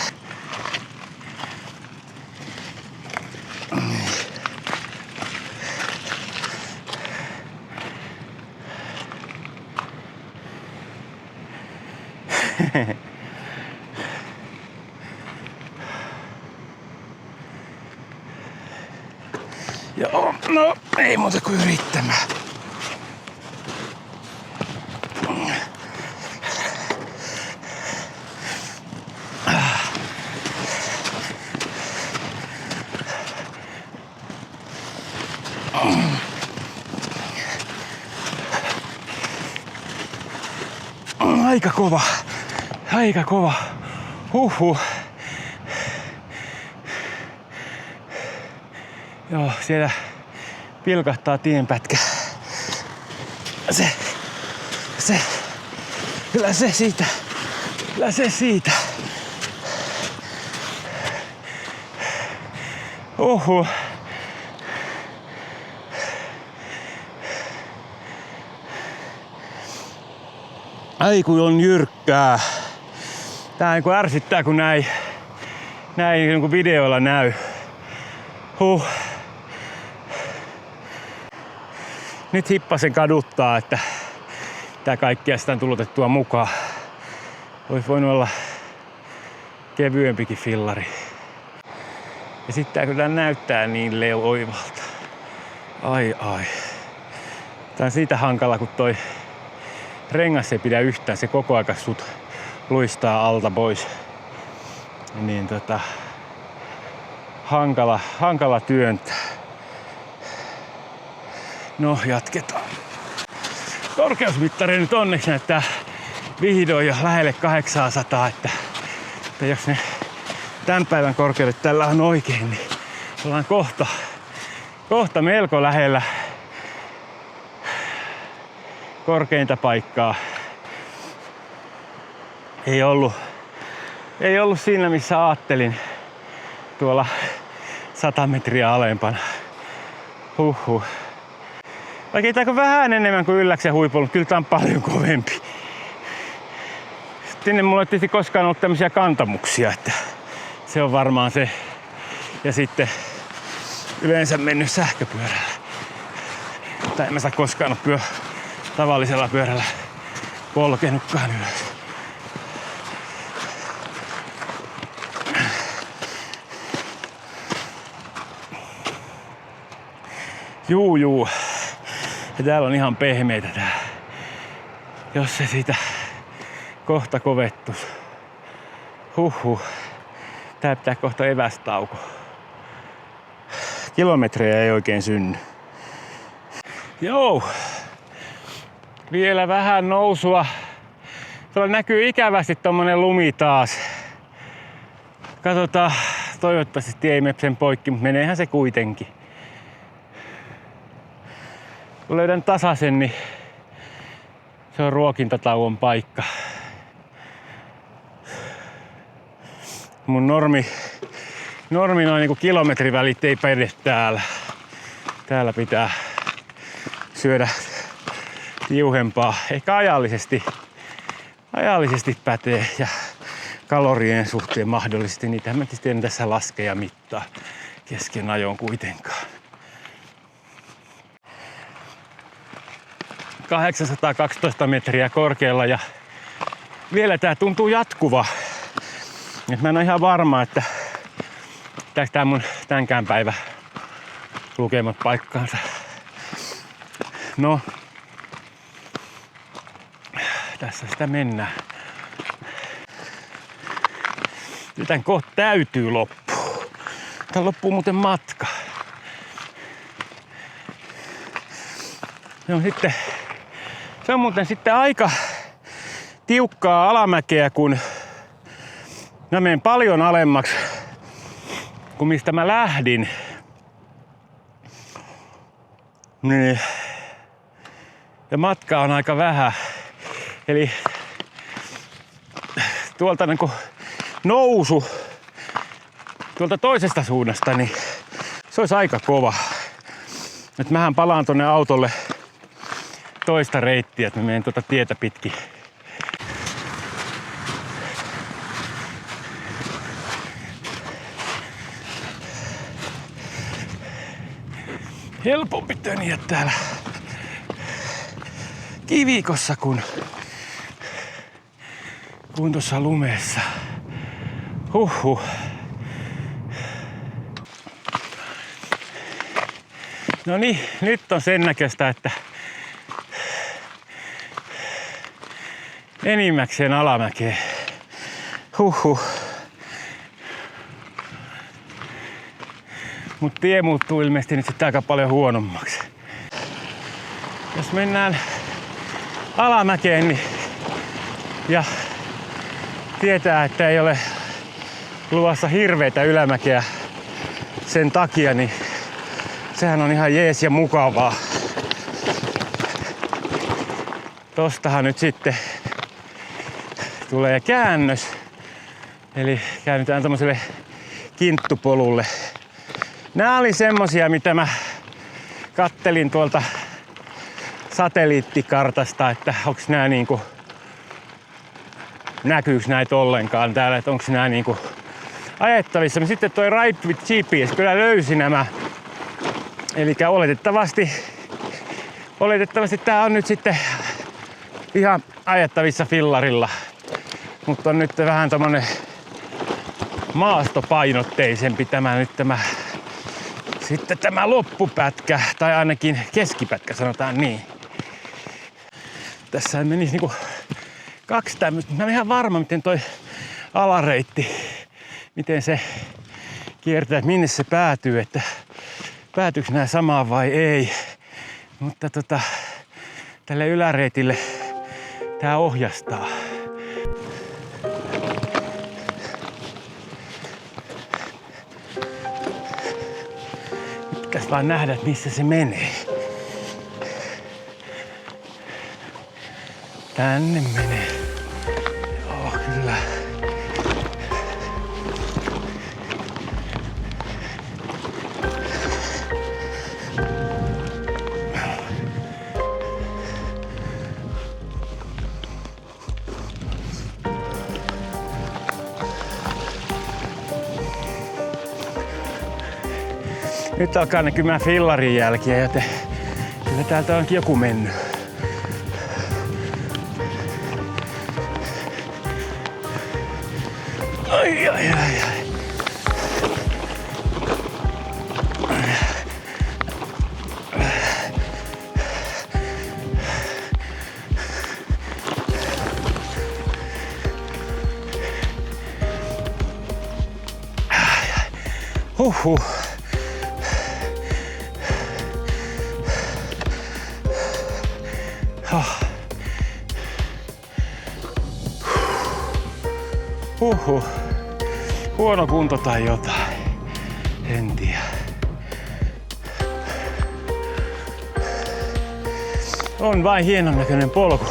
Joo, no ei muuta kuin yrittämään. Aika kova. Huhhuh. Joo, siellä pilkahtaa tienpätkä. Kyllä se siitä. Huhhuh. Ai kun on jyrkkää. Tää niin kuin ärsyttää kun näin niin kuin videoilla näy. Nyt hippasen kaduttaa, että tää kaikkia sitä on tullut otettua mukaan. Olisi voinut olla kevyempikin fillari. Ja sitten tää kyllä näyttää niin oivalta. Ai. Tää on siitä hankala, kun toi rengas ei pidä yhtään. Se koko aika sut luistaa alta pois. Niin hankala työntää. No, jatketaan. Korkeusmittari nyt onneksi näyttää vihdoin jo lähelle 800, että jos ne tämän päivän korkeudet tällä on oikein, niin ollaan kohta melko lähellä korkeinta paikkaa. Ei ollut siinä missä ajattelin, tuolla 100 metriä alempana. Vaikka tää on vähän enemmän kuin Ylläksen huipulla, mutta kyllä tää on paljon kovempi. Sinne mulla ei tietysti koskaan ollut tämmöisiä kantamuksia, että se on varmaan se. Ja sitten yleensä mennyt sähköpyörällä. Tai en mä saa koskaan ole tavallisella pyörällä polkenutkaan ylös. Juu. Ja täällä on ihan pehmeitä tää. Jos se siitä kohta kovettus. Tää pitää kohta evästauko. Kilometrejä ei oikein synny. Joo. Vielä vähän nousua. Tuolla näkyy ikävästi tommonen lumi taas. Katsotaan. Toivottavasti ei mene sen poikki, mutta meneehän se kuitenkin. Kun löydän tasaisen, niin se on ruokintatauon paikka. Normi noin niinku kilometrivälit ei päde täällä. Täällä pitää syödä tiuhempaa. Ehkä ajallisesti pätee ja kalorien suhteen mahdollisesti. Niitä mä en tässä laske ja mittaa kesken ajon kuitenkaan. 812 metriä korkealla ja vielä tää tuntuu jatkuva. Et mä en ole ihan varma, että pitääkö tää mun tämänkään päivä lukemat paikkaansa. No, tässä sitä mennään. Tän kohta täytyy loppua. Tän loppuu muuten matka. Se on muuten sitten aika tiukkaa alamäkeä, kun mä menen paljon alemmaksi kuin mistä mä lähdin. Niin. Ja matka on aika vähän. Eli tuolta niin kuin nousu tuolta toisesta suunnasta, niin se olisi aika kova. Nyt mähän palaan tonne autolle toista reittiä, että mä menen tuota tietä pitkin. Helpompi töniä täällä kivikossa kuin tuossa lumeessa. Huhhuh. No niin, nyt on sen näköistä, että enimmäkseen alamäkeen. Huhhuh. Mut tie muuttuu ilmeisesti nyt sitten aika paljon huonommaksi. Jos mennään alamäkeen niin ja tietää, että ei ole luvassa hirveitä ylämäkeä sen takia, niin sehän on ihan jees ja mukavaa. Tostahan nyt sitten tulee käännös. Eli käännytään tommoselle kinttupolulle. Nää oli semmosia, mitä mä kattelin tuolta satelliittikartasta, että onks nää niinku, näkyykö näitä ollenkaan täällä, että onko nää niinku ajettavissa. Sitten toi Ride with GPS kyllä löysi nämä. Eli oletettavasti tää on nyt sitten ihan ajettavissa fillarilla. Mutta on nyt vähän tommonen maastopainotteisempi sitten tämä loppupätkä, tai ainakin keskipätkä sanotaan niin. Tässä menisi niinku kaksi tämmöistä. Mä en ihan varma, miten toi alareitti, miten se kiertää, että minne se päätyy, että päätyykö nämä samaan vai ei. Mutta tälle yläreitille tää ohjastaa. Nyt pitäisi vaan nähdä, että missä se menee. Tänne menee. Joo, kyllä. Nyt alkaa näkymään fillarin jälkiä, joten kyllä täältä onkin joku mennyt. Ai. Huhhuh. Huhhuh. Huono kunto tai jotain. En tiedä. On vain hienon näköinen polku.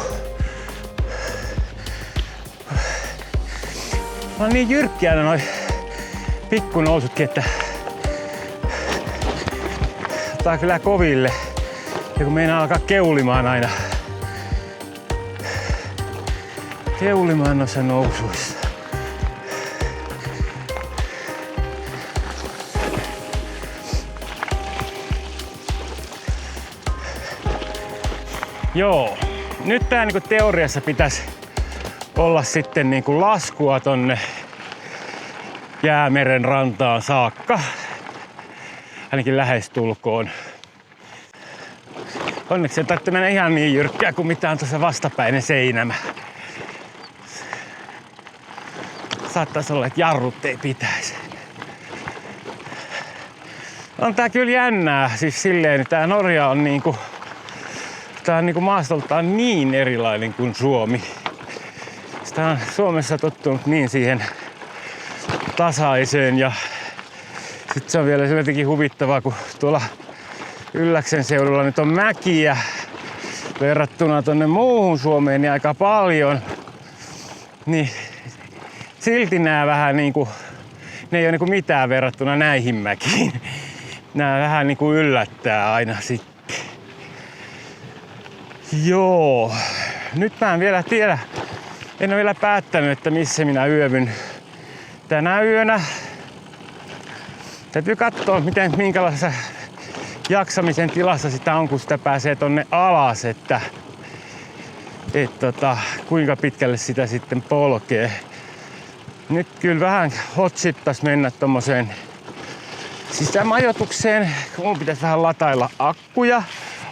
On niin jyrkkiä noi pikkunousutkin, että ottaa kyllä koville. Ja kun meinaa alkaa keulimaan aina. Keulimaan noissa nousuissa. Joo, nyt tää niinku teoriassa pitäisi olla sitten niinku laskua tonne Jäämeren rantaan saakka. Ainakin lähestulkoon. Onneksi ei tarvitse mennä ihan niin jyrkkää kuin mitä on tuossa vastapäinen Seinämä. Saattaisi olla, että jarrut ei pitäisi. On tää kyllä jännää. Siis silleen, että tää Norja on niinku... Tää on niinku maastoltaan niin erilainen kuin Suomi. Sitä on Suomessa tottunut niin siihen tasaiseen ja sit se on vielä jotenkin huvittavaa, kun tuolla Ylläksen seudulla nyt on mäkiä verrattuna tonne muuhun Suomeen niin aika paljon. Niin silti nää vähän niinku, ne ei oo niinku mitään verrattuna näihin mäkiin. Nää vähän niinku yllättää aina sitten. Joo, nyt mä en vielä tiedä, en ole vielä päättänyt, että missä minä yövyn tänä yönä. Täytyy katsoa, minkälaisessa jaksamisen tilassa sitä on, kun sitä pääsee tonne alas, että kuinka pitkälle sitä sitten polkee. Nyt kyllä vähän hotsittais mennä tommoseen sisämajoitukseen, kun mun pitäisi vähän latailla akkuja.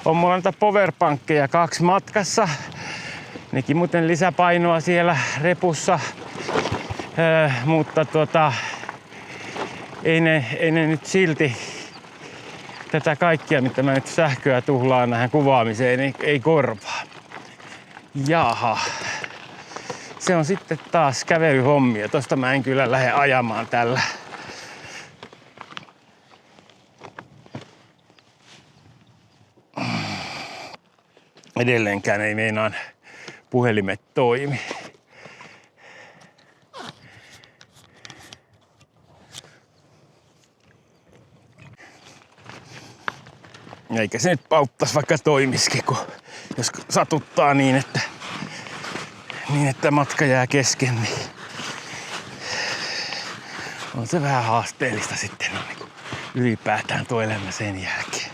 On mulla näitä powerpankkeja 2 matkassa. Nekin muuten lisäpainoa siellä repussa. Mutta ei ne nyt silti tätä kaikkia, mitä mä nyt sähköä tuhlaan tähän kuvaamiseen, ei korvaa. Jaha. Se on sitten taas kävelyhommia. Tosta mä en kyllä lähde ajamaan tällä. Edelleenkään ei meinaan puhelimet toimi. Eikä se nyt pauttas vaikka toimisikin, kun jos satuttaa niin, että matka jää kesken, niin on se vähän haasteellista sitten niin kuin ylipäätään tuo elämä sen jälkeen.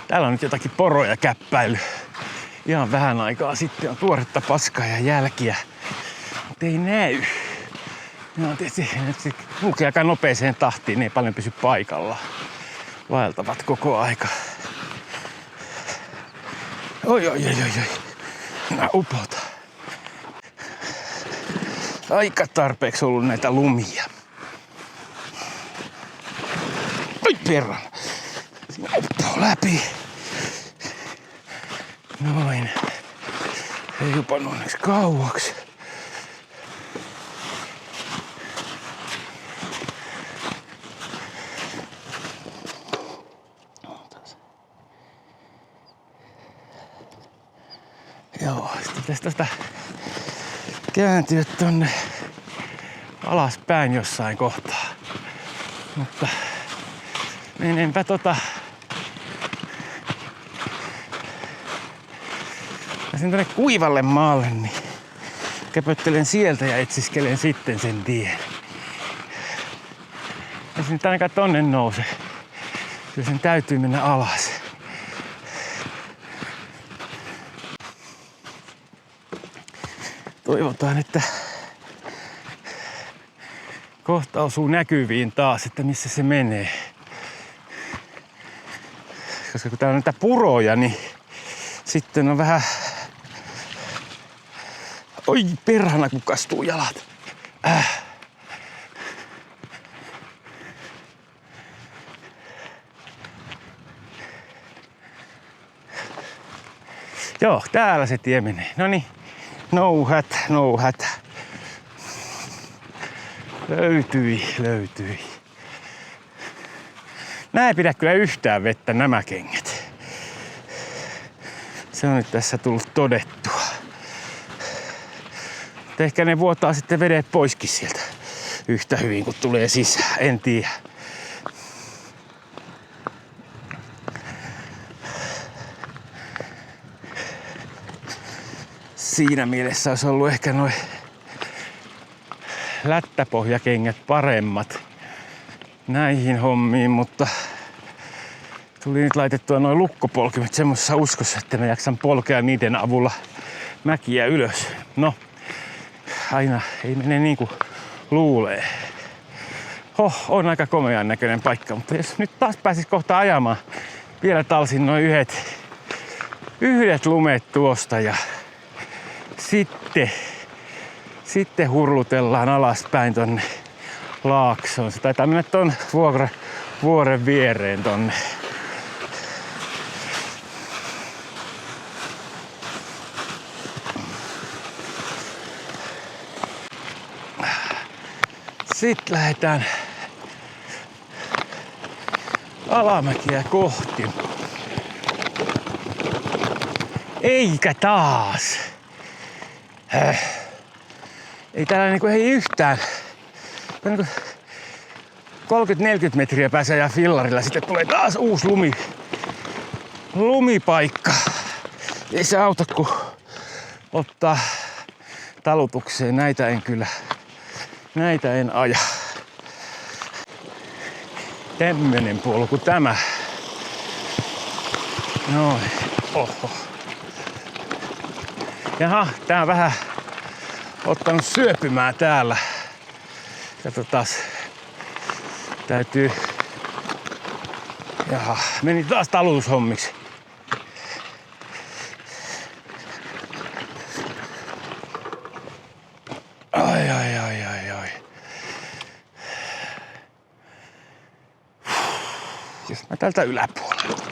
Täällä on nyt jotakin poroja käppäily. Ihan vähän aikaa sitten on tuoretta paskaa ja jälkiä, mutta ei näy. Ne on tietysti kulkee aika nopeeseen tahtiin, ne ei paljon pysy paikallaan. Vaeltavat koko aika. Oi. Mä upotan. Aika tarpeeksi ollut näitä lumia. Oi perran. Siinä uppoo läpi. Noin. Ei upannut onneksi kauaksi. Joo, sitten pitäisi tästä kääntyä tonne alaspäin jossain kohtaa. Mutta menenpä pääsen tonne kuivalle maalle, niin käpöttelen sieltä ja etsiskelen sitten sen tien. Ei se nyt ainakaan tonne nouse. Kyllä sen täytyy mennä alas. Toivotaan, että kohta osuu näkyviin taas, että missä se menee. Koska kun täällä on näitä puroja, niin sitten on vähän... Oi perhana, kun kastuu jalat. Joo, täällä se tie menee. Noniin. No hätä. Löytyi. Nää ei pidä kyllä yhtään vettä, nämä kengät. Se on nyt tässä tullut todettua. Mutta ehkä ne vuotaa sitten vedet poiskin sieltä yhtä hyvin kun tulee sisään, en tiedä. Siinä mielessä olisi ollut ehkä noin lättäpohjakengät paremmat näihin hommiin, mutta tuli nyt laitettua noin lukkopolkimet semmoisessa uskossa, että mä jaksan polkea niiden avulla mäkiä ylös. No, aina ei mene niin kuin luulee. On aika komean näköinen paikka, mutta jos nyt taas pääsis kohta ajamaan, vielä talsin noin yhdet lumet tuosta ja sitten hurlutellaan alaspäin tonne laaksoon. Se taitaa mennä ton vuoren viereen tonne. Sitten lähdetään alamäkiä kohti. Eikä taas. Ei täällä niinku ei yhtään. 30-40 metriä pääsee ja fillarilla. Sitten tulee taas uusi lumipaikka. Ei se auta kun ottaa talutukseen. Näitä en aja. Tämmönen polku tämä. Noin. Oho. Jaha, tää on vähän ottanut syöpymää täällä. Katsotaas. Täytyy... Jaha, meni taas talutushommiksi. Ai. Jos mä tältä yläpuolelta.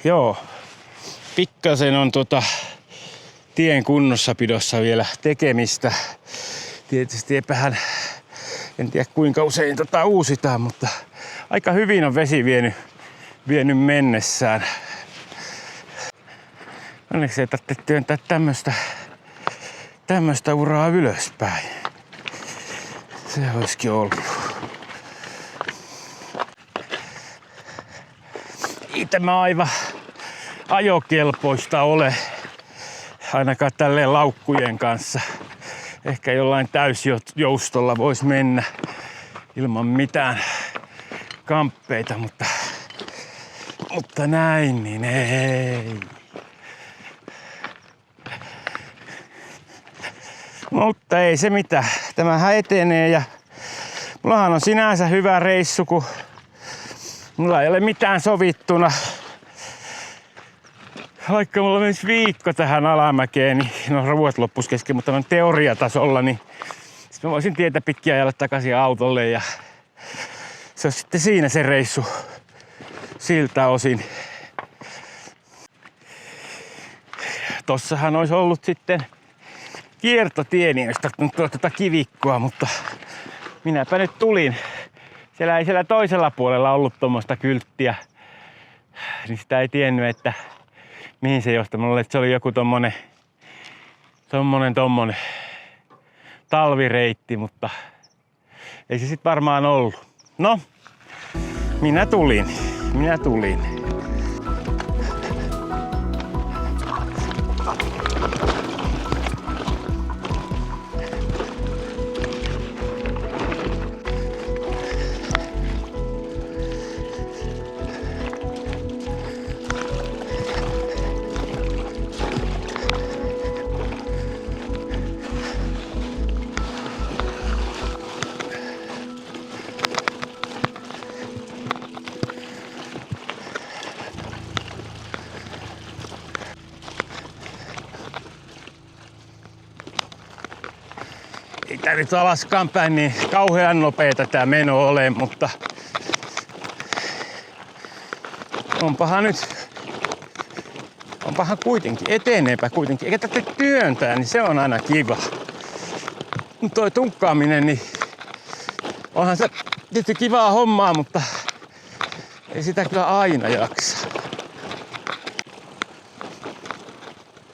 Joo, pikkasen on tien kunnossapidossa vielä tekemistä. Tietysti en tiedä kuinka usein uusitaan, mutta aika hyvin on vesi vienyt mennessään. Onneksi ei tarvitse työntää tämmöstä uraa ylöspäin. Se olisikin ollut. Ei tämä aivan ajokelpoista ole, ainakaan tälleen laukkujen kanssa. Ehkä jollain täysjoustolla voisi mennä ilman mitään kamppeita, mutta näin niin ei. Mutta ei se mitään. Tämähän etenee ja mullahan on sinänsä hyvä reissu, kun mulla ei ole mitään sovittuna. Vaikka mulla menisi viikko tähän alamäkeen, niin ruuat loppus kesken, mutta on teoriatasolla, niin mä voisin tietä pitkin ajalla takaisin autolle ja se on sitten siinä se reissu siltä osin. Tossahan olisi ollut sitten kiertotie, niin olisi tarttunut tuota kivikkoa, mutta minäpä nyt tulin. Siellä ei siellä toisella puolella ollut tuommoista kylttiä, niin sitä ei tiennyt, että mihin se johtaa. Mulla oli, että se oli joku tommonen talvireitti, mutta ei se sit varmaan ollut. No, minä tulin. Ei tää nyt alaskaan päin niin kauhean nopeeta tää meno ole, mutta onpahan kuitenkin, eteneepä kuitenkin. Eikä tätä työntää, niin se on aina kiva. Toi tunkkaaminen, niin onhan se tietysti kivaa hommaa, mutta ei sitä kyllä aina jaksa.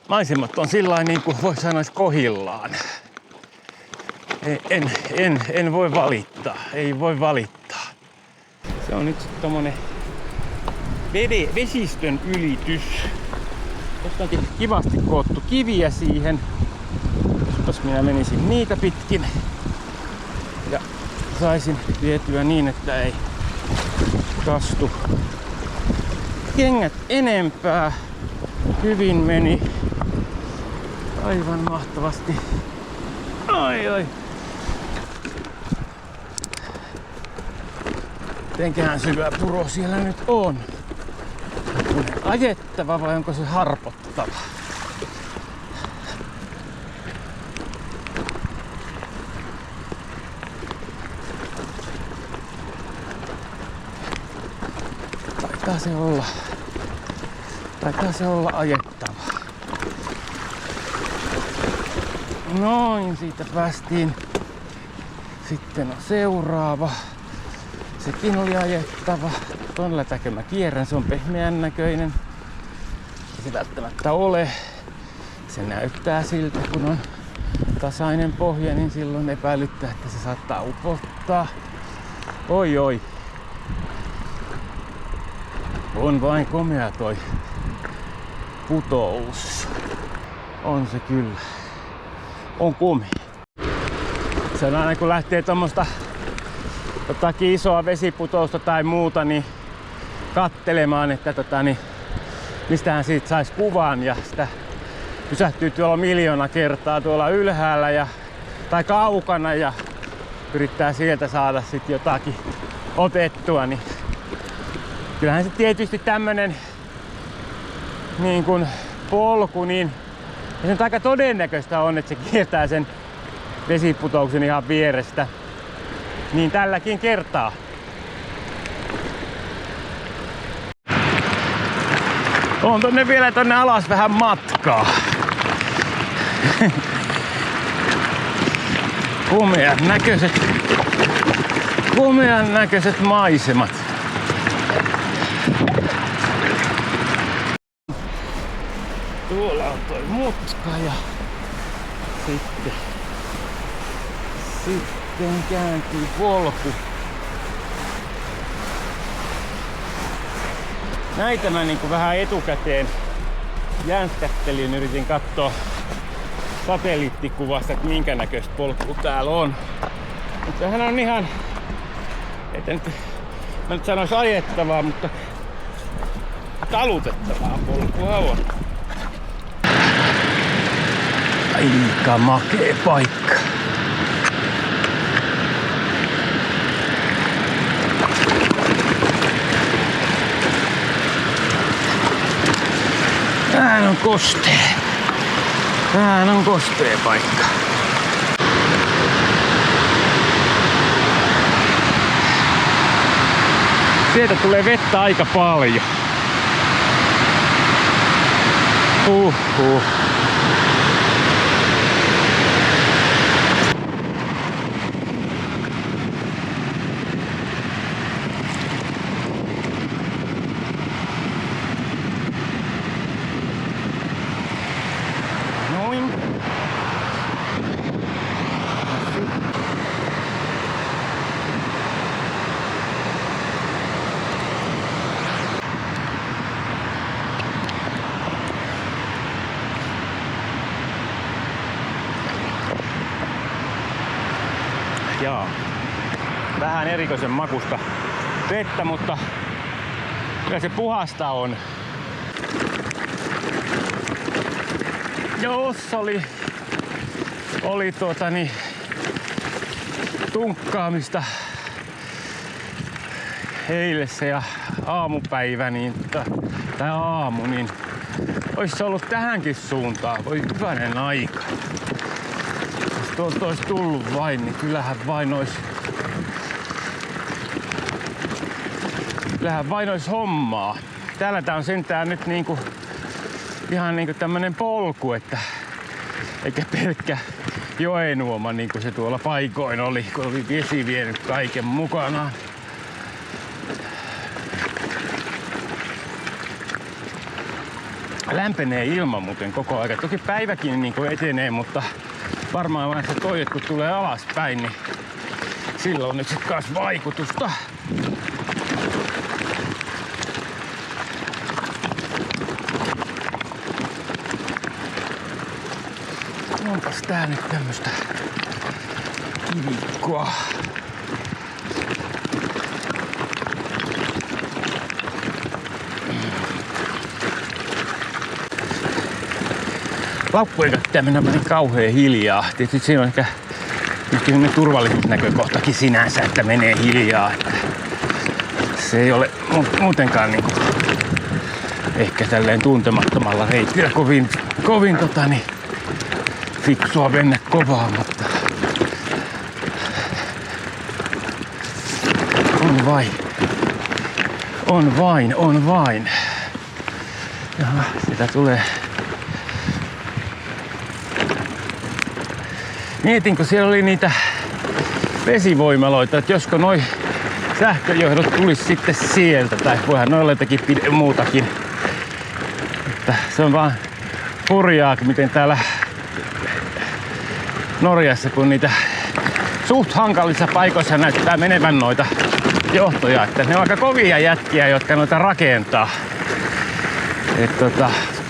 Maisemat on sillain niin kuin voi sanoa kohillaan. En voi valittaa, ei voi valittaa. Se on nyt sitten tommonen vesistön ylitys. Tuosta onkin kivasti koottu kiviä siihen. Jos minä menisin niitä pitkin ja saisin vietyä niin, että ei kastu kengät enempää. Hyvin meni. Aivan mahtavasti. Ai. Mitenköhän syvä puro siellä nyt on? Onko se ajettava vai onko se harpottava? Taitaa se olla ajettava. Noin, siitä päästiin. Sitten on seuraava. Sekin oli ajettava. Tuon lätäkö mä kierrän, se on pehmeän näköinen. Se välttämättä ole. Se näyttää siltä, kun on tasainen pohja, niin silloin epäilyttää, että se saattaa upottaa. Oi. On vain komea toi putous. On se kyllä. On komea. Se on aina kun lähtee tommosta jotakin isoa vesiputousta tai muuta, niin kattelemaan, että mistähän siitä saisi kuvan, ja sitä pysähtyy tuolla 1 000 000 kertaa tuolla ylhäällä tai kaukana ja yrittää sieltä saada sit jotakin otettua, niin kyllähän se tietysti tämmönen niin kuin polku, niin se nyt aika todennäköistä on, että se kiertää sen vesiputouksen ihan vierestä. Niin tälläkin kertaa. On vielä tonne alas vähän matkaa. Komean näköiset maisemat. Tuolla on toi mutka ja sitten kääntyy polku. Näitä mä niinku vähän etukäteen jänskättelin, yritin katsoa satelliittikuvasta, että minkä näköistä polkua täällä on. Mutta sehän on ihan, mä nyt sanois ajettavaa, mutta talutettavaa polkua on. Aika makee paikka. Tää on kostea paikka. Sieltä tulee vettä aika paljon. Jaa. Vähän erikoisen makusta vettä, mutta kyllä se puhasta on. Jos oli tunkkaamista eilessä ja aamupäivä, tai aamu, niin olisi ollut tähänkin suuntaan. Voi hyvänen aika. Jos tuolta olisi tullut vain, niin kyllähän vain olisi hommaa. Täällä tää on sentään nyt ihan niinku tämmönen polku, että eikä pelkkä joenuoma, niin kuin se tuolla paikoin oli, kun oli vesi vienyt kaiken mukanaan. Lämpenee ilma muuten koko ajan. Toki päiväkin niin kuin etenee, mutta varmaan vaan se toijet kun tulee alaspäin, niin sillä on nyt sit kans vaikutusta. Onpas tää nyt tämmöstä kivikkoa. Laukkujen pitää mennä kauhean hiljaa. Tietysti siinä on ehkä turvallisuusnäkökohtakin sinänsä, että menee hiljaa. Että se ei ole muutenkaan niinku ehkä tälleen tuntemattomalla reitillä kovin fiksua mennä kovaa, mutta on vain. Jaha, sitä tulee. Mietin, kun siellä oli niitä vesivoimaloita, että josko noi sähköjohdot tulisi sitten sieltä, tai voihan noilla jotakin muutakin. Että se on vaan hurjaa, miten täällä Norjassa, kun niitä suht hankalissa paikoissa näyttää menevän noita johtoja, että ne on aika kovia jätkiä, jotka noita rakentaa.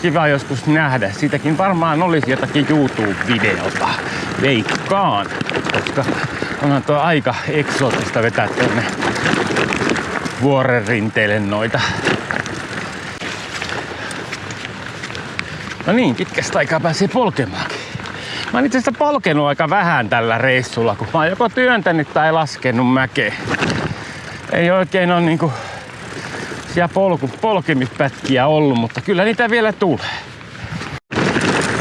Kiva joskus nähdä. Siitäkin varmaan olisi jotakin YouTube-videota. Veikkaan, koska onhan tuo aika eksoottista vetää tuonne vuoren rinteille noita. No niin, pitkästä aikaa pääsee polkemaankin. Mä oon itse asiassa polkenut aika vähän tällä reissulla, kun mä oon joko työntänyt tai laskenut mäkeä. Ei oikein ole niinku siellä polkemispätkiä ollut, mutta kyllä niitä vielä tulee.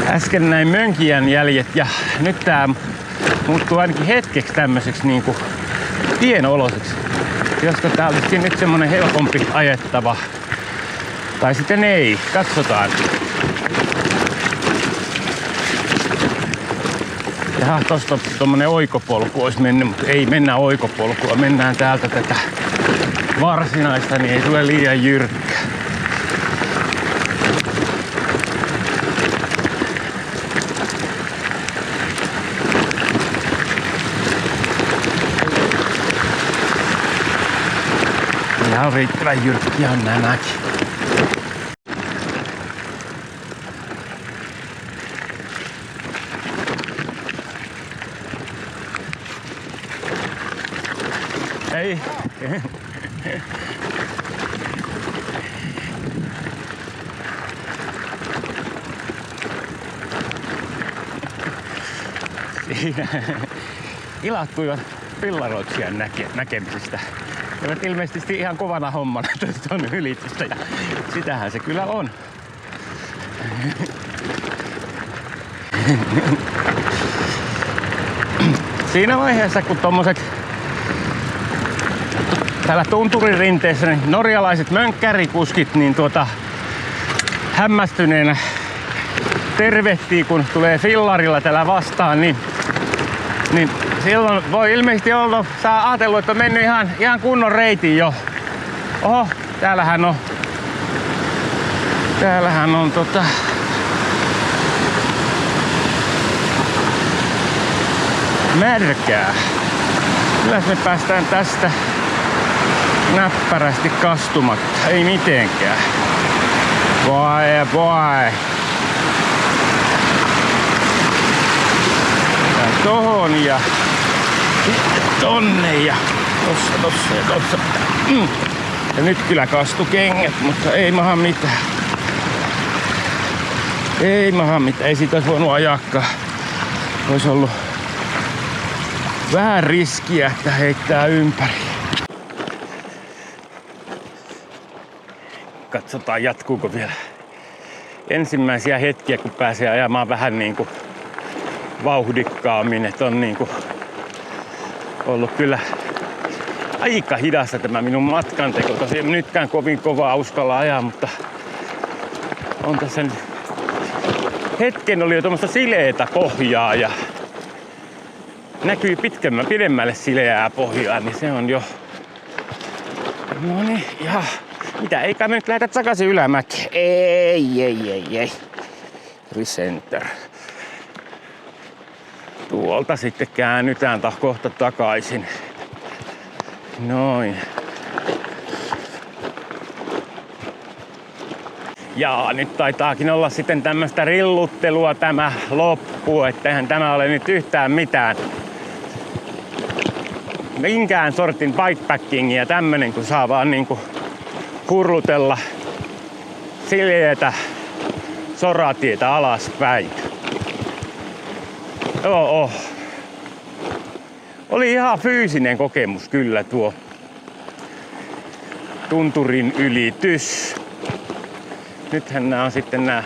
Äsken näin Mönkijän jäljet ja nyt tää muuttuu ainakin hetkeksi tämmöiseksi niinku tienoloiseksi. Josko tää olisikin nyt semmonen helpompi ajettava. Tai sitten ei, katsotaan. Jaha, tosta tommonen oikopolku olisi mennyt, mutta ei mennä oikopolkua. Mennään täältä tätä varsinaista, niin ei tule liian jyrkkä. Ihan riittävän jyrkkiä on nämäkin. Ei. Siinä ilahtuivat pillaroitsijan näkemisestä. Ne ovat ilmeisesti ihan kovana hommana tuon ylitystä ja sitähän se kyllä on. Siinä vaiheessa kun tommoset täällä tunturin rinteessä niin norjalaiset mönkkärikuskit niin hämmästyneenä tervehtii kun tulee fillarilla täällä vastaan niin silloin voi ilmeisesti olla, saa ajatellut, että on mennyt ihan kunnon reitin jo. Oho, täällähän on märkää. Kyllä me päästään tästä näppärästi kastumatta, ei mitenkään. Vai. Tohon ja tonne ja tossa. Ja nyt kyllä kastu kengät, mutta ei maha mitään. Ei siitä olisi voinut ajakkaan. Olisi ollut vähän riskiä, että heittää ympäri. Katsotaan jatkuuko vielä ensimmäisiä hetkiä, kun pääsee ajamaan vähän niinku vauhdikkaammin, että on niinku ollut kyllä aika hidasta tämä minun matkanteko. Tosiaan nytkään kovin kovaa uskalla ajaa, mutta on tässä nyt hetken oli jo tuommoista sileetä pohjaa ja näkyy pidemmälle sileää pohjaa, niin se on jo... Noniin, ja mitä, eikä me nyt lähdetä takaisin ylämäkeen. Ei. Recenter. Tuolta sitten käännytään kohta takaisin. Noin. Ja nyt taitaakin olla sitten tämmöstä rilluttelua tämä loppu, etteihän tämä ole nyt yhtään mitään. Minkään sortin bikepackingia tämmönen, kun saa vaan niinku hurlutella siljeitä soratietä alaspäin. Joo. Oli ihan fyysinen kokemus kyllä tuo tunturin ylitys. Nythän nämä on sitten nämä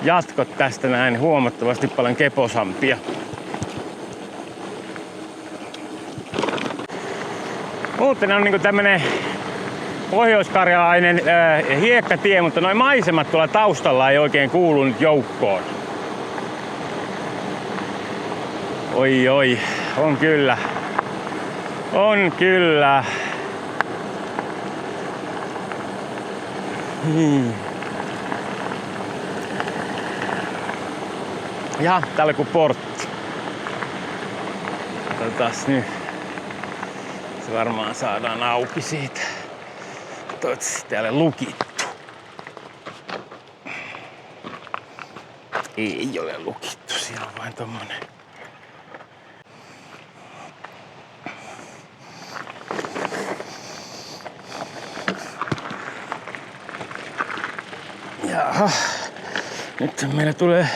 jatkot tästä näin huomattavasti paljon keposampia. Muuten on niinku tämmönen pohjoiskarjalainen hiekkatie, mutta noi maisemat tuolla taustalla ei oikein kuulu nyt joukkoon. Oi, on kyllä. Ja täällä kun portti. Katsotaan nyt. Se varmaan saadaan auki siitä. Toivottavasti täällä lukittu. Ei ole lukittu, siellä on vain tommonen. Jaha, nyt meillä tulee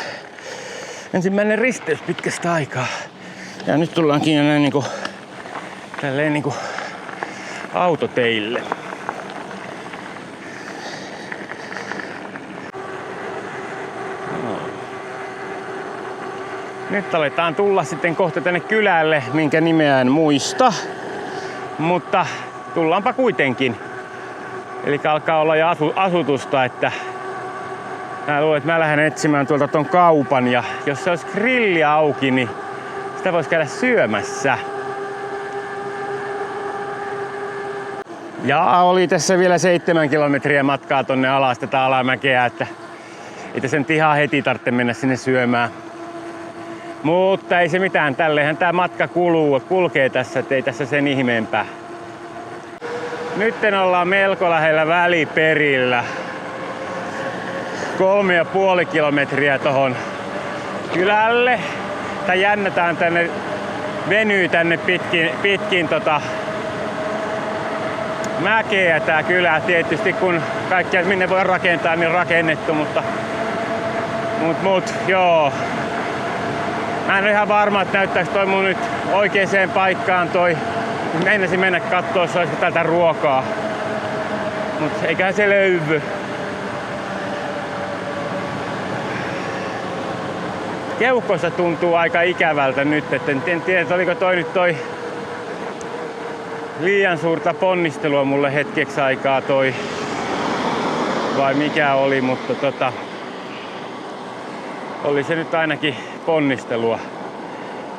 ensimmäinen risteys pitkästä aikaa. Ja nyt tullaankin jo näin niinku, tälleen niinku autoteille. No. Nyt aletaan tulla sitten kohta tänne kylälle, minkä nimeä en muista. Mutta tullaanpa kuitenkin. Eli alkaa olla jo asutusta, että mä luulen, että mä lähden etsimään tuolta ton kaupan ja jos se olisi grilli auki, niin sitä voisi käydä syömässä. Ja oli tässä vielä 7 kilometriä matkaa tonne alas tätä alamäkeä, että ei tässä nyt ihan heti tarvitse mennä sinne syömään. Mutta ei se mitään, tälleenhän tää matka kulkee tässä, ettei tässä sen ihmeempää. Nyt ollaan melko lähellä Väliperillä. 3,5 kilometriä tohon kylälle. Tää jännätään tänne, venyy tänne pitkin mäkeä tää kylä. Tietysti kun kaikkea minne voi rakentaa, niin rakennettu, mutta joo. Mä en ole ihan varma, että näyttääkö toi mun nyt oikeeseen paikkaan toi. Meinasin mennä kattoo, jos olisiko täältä ruokaa. Mut eiköhän se löydy. Keuhkossa tuntuu aika ikävältä nyt, et en tiedä, oliko toi nyt liian suurta ponnistelua mulle hetkeksi aikaa toi vai mikä oli, mutta oli se nyt ainakin ponnistelua.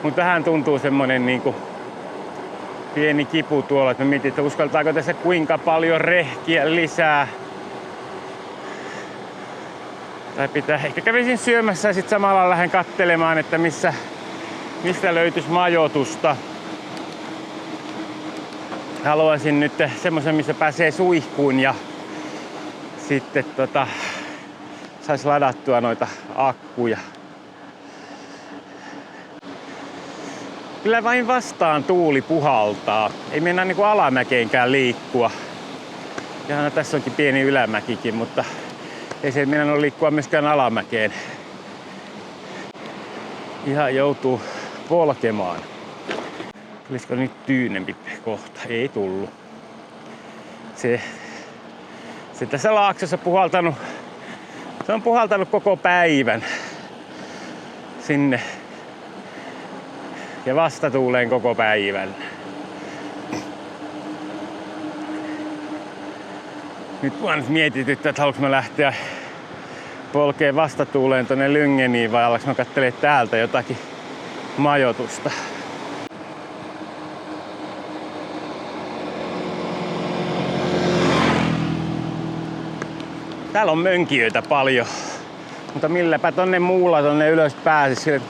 Mut vähän tuntuu semmonen niinku pieni kipu tuolla, että mä mietin, että uskaltaako tässä kuinka paljon rehkiä lisää. Tai pitää, ehkä kävisin syömässä ja sit samalla lähden kattelemaan, että mistä löytyisi majoitusta. Haluaisin nyt semmoisen, missä pääsee suihkuun ja sitten sais ladattua noita akkuja. Kyllä vain vastaan tuuli puhaltaa. Ei mennä niinku alamäkeenkään liikkua. Ja tässä onkin pieni ylämäkikin, mutta ei se mennä liikkua myöskään alamäkeen. Ihan joutuu polkemaan. Tulisiko nyt tyynempi kohta? Ei tullut. Se tässä laaksossa puhaltanut. Se on puhaltanut koko päivän sinne. Ja vastatuuleen koko päivän. Nyt mua nyt mietityttää, että haluanko mä lähteä polkeen vastatuuleen tonne Lyngeniin vai alaks mä kattelee täältä jotakin majoitusta. Täällä on mönkijöitä paljon. Mutta milläpä tonne ylös pääsis.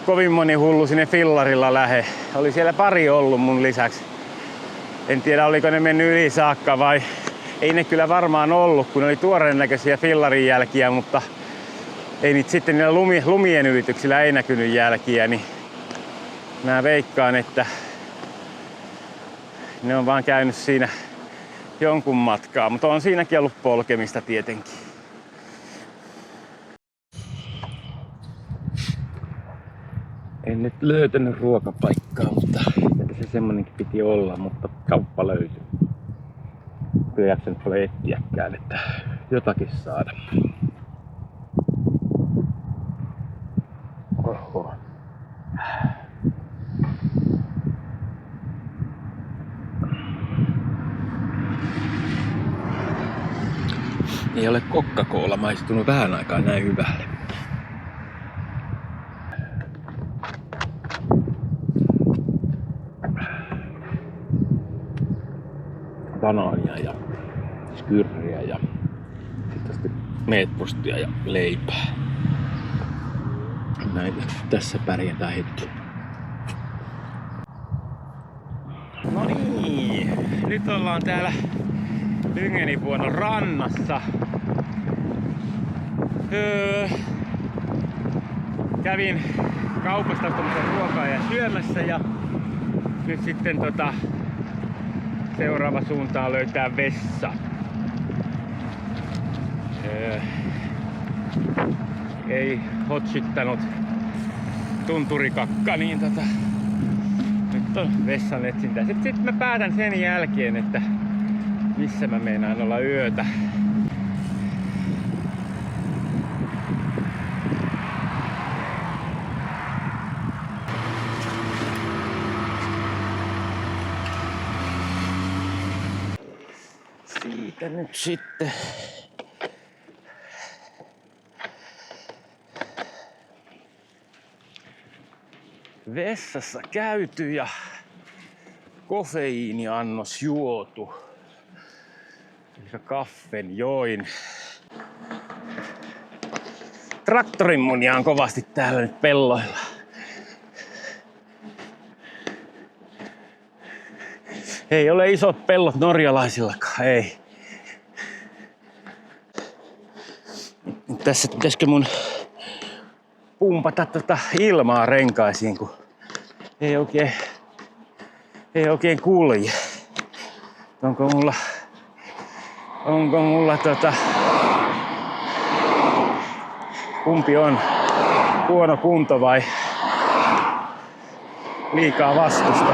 Kovin moni hullu sinne fillarilla lähe. Oli siellä pari ollut mun lisäksi. En tiedä oliko ne mennyt yli saakka vai ei ne kyllä varmaan ollut, kun ne oli tuoreen näköisiä fillarin jälkiä, mutta ei niitä sitten niillä lumien ylityksillä ei näkynyt jälkiä, niin mä veikkaan, että ne on vaan käynyt siinä jonkun matkaa, mutta on siinäkin ollut polkemista tietenkin. En nyt löytänyt ruokapaikkaa, mutta se semmonenkin piti olla, mutta kauppa löytyi. Kyllä jaksanut paljon etsiäkään, että jotakin saada. Oho. Ei ole Coca-Cola maistunut vähän aikaa näin hyvälle. Banaania ja skyrriä ja sitten meetpostia ja leipää. Näitä tässä pärjätään hetki. No niin, nyt ollaan täällä Lyngenivuonon rannassa. Kävin kaupasta ostamassa ruokaa ja syömässä ja nyt sitten seuraava suunta on löytää vessa. Ei hotsittanut tunturikakka, niin nyt on vessan etsintä. Sitten mä päätän sen jälkeen, että missä mä meinaan olla yötä. Siitä nyt sitten vessassa käyty ja kofeiiniannos juotu. Eli kaffen join. Traktorin munia on kovasti täällä nyt pelloilla. Ei ole isot pellot norjalaisillakaan, ei. Tässä pitäisikö mun pumpata ilmaa renkaisiin, kun ei oikein kulje. Onko mulla kumpi on huono kunto vai liikaa vastusta?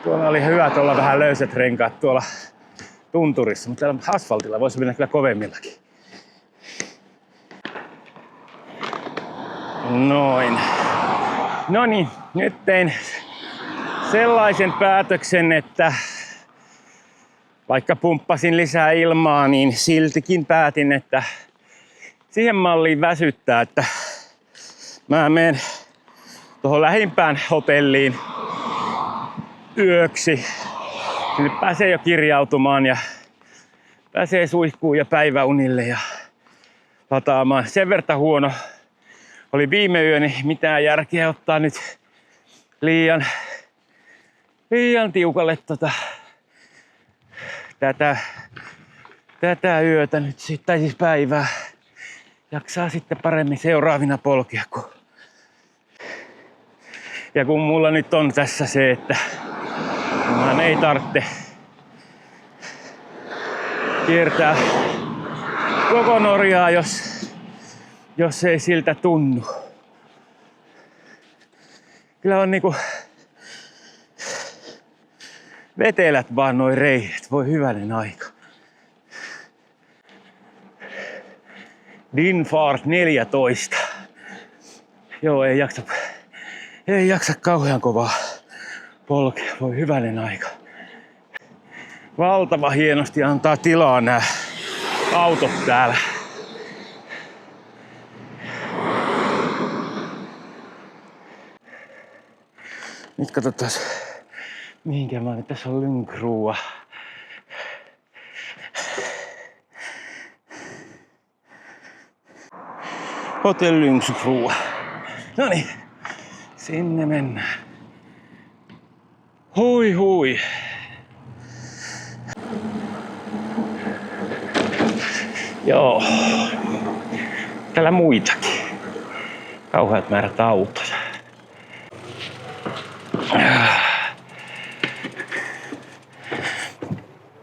Tuolla oli hyvät olla vähän löysät renkaat tuolla tunturissa, mutta täällä asfaltilla voisi mennä kyllä kovemmillakin. Noin. Noniin, nyt tein sellaisen päätöksen, että vaikka pumppasin lisää ilmaa, niin siltikin päätin, että siihen malliin väsyttää, että mä menen tuohon lähimpään hotelliin yöksi. Sinne pääsee jo kirjautumaan ja pääsee suihkuun ja päiväunille ja lataamaan. Sen verran huono oli viime yö, niin mitään järkeä ottaa nyt liian tiukalle tätä yötä nyt tai siis päivää. Jaksaa sitten paremmin seuraavina polkea. Ja kun mulla nyt on tässä se, että mun ei tarvitse kiertää koko Norjaa, jos ei siltä tunnu. Kyllä on niinku vetelät vaan noi reidet, voi hyvänen aika. Dinfart 14. Joo, ei jaksa kauhean kovaa polkea, voi hyvänen aika. Valtava hienosti antaa tilaa nää autot täällä. Nyt katsotaan, mihinkä mä nyt tässä on Lyngrua. Hotel Lyngsfrua. Noniin, sinne mennään. Hui hui. Joo. Täällä muitakin. Kauheat määrät autoja.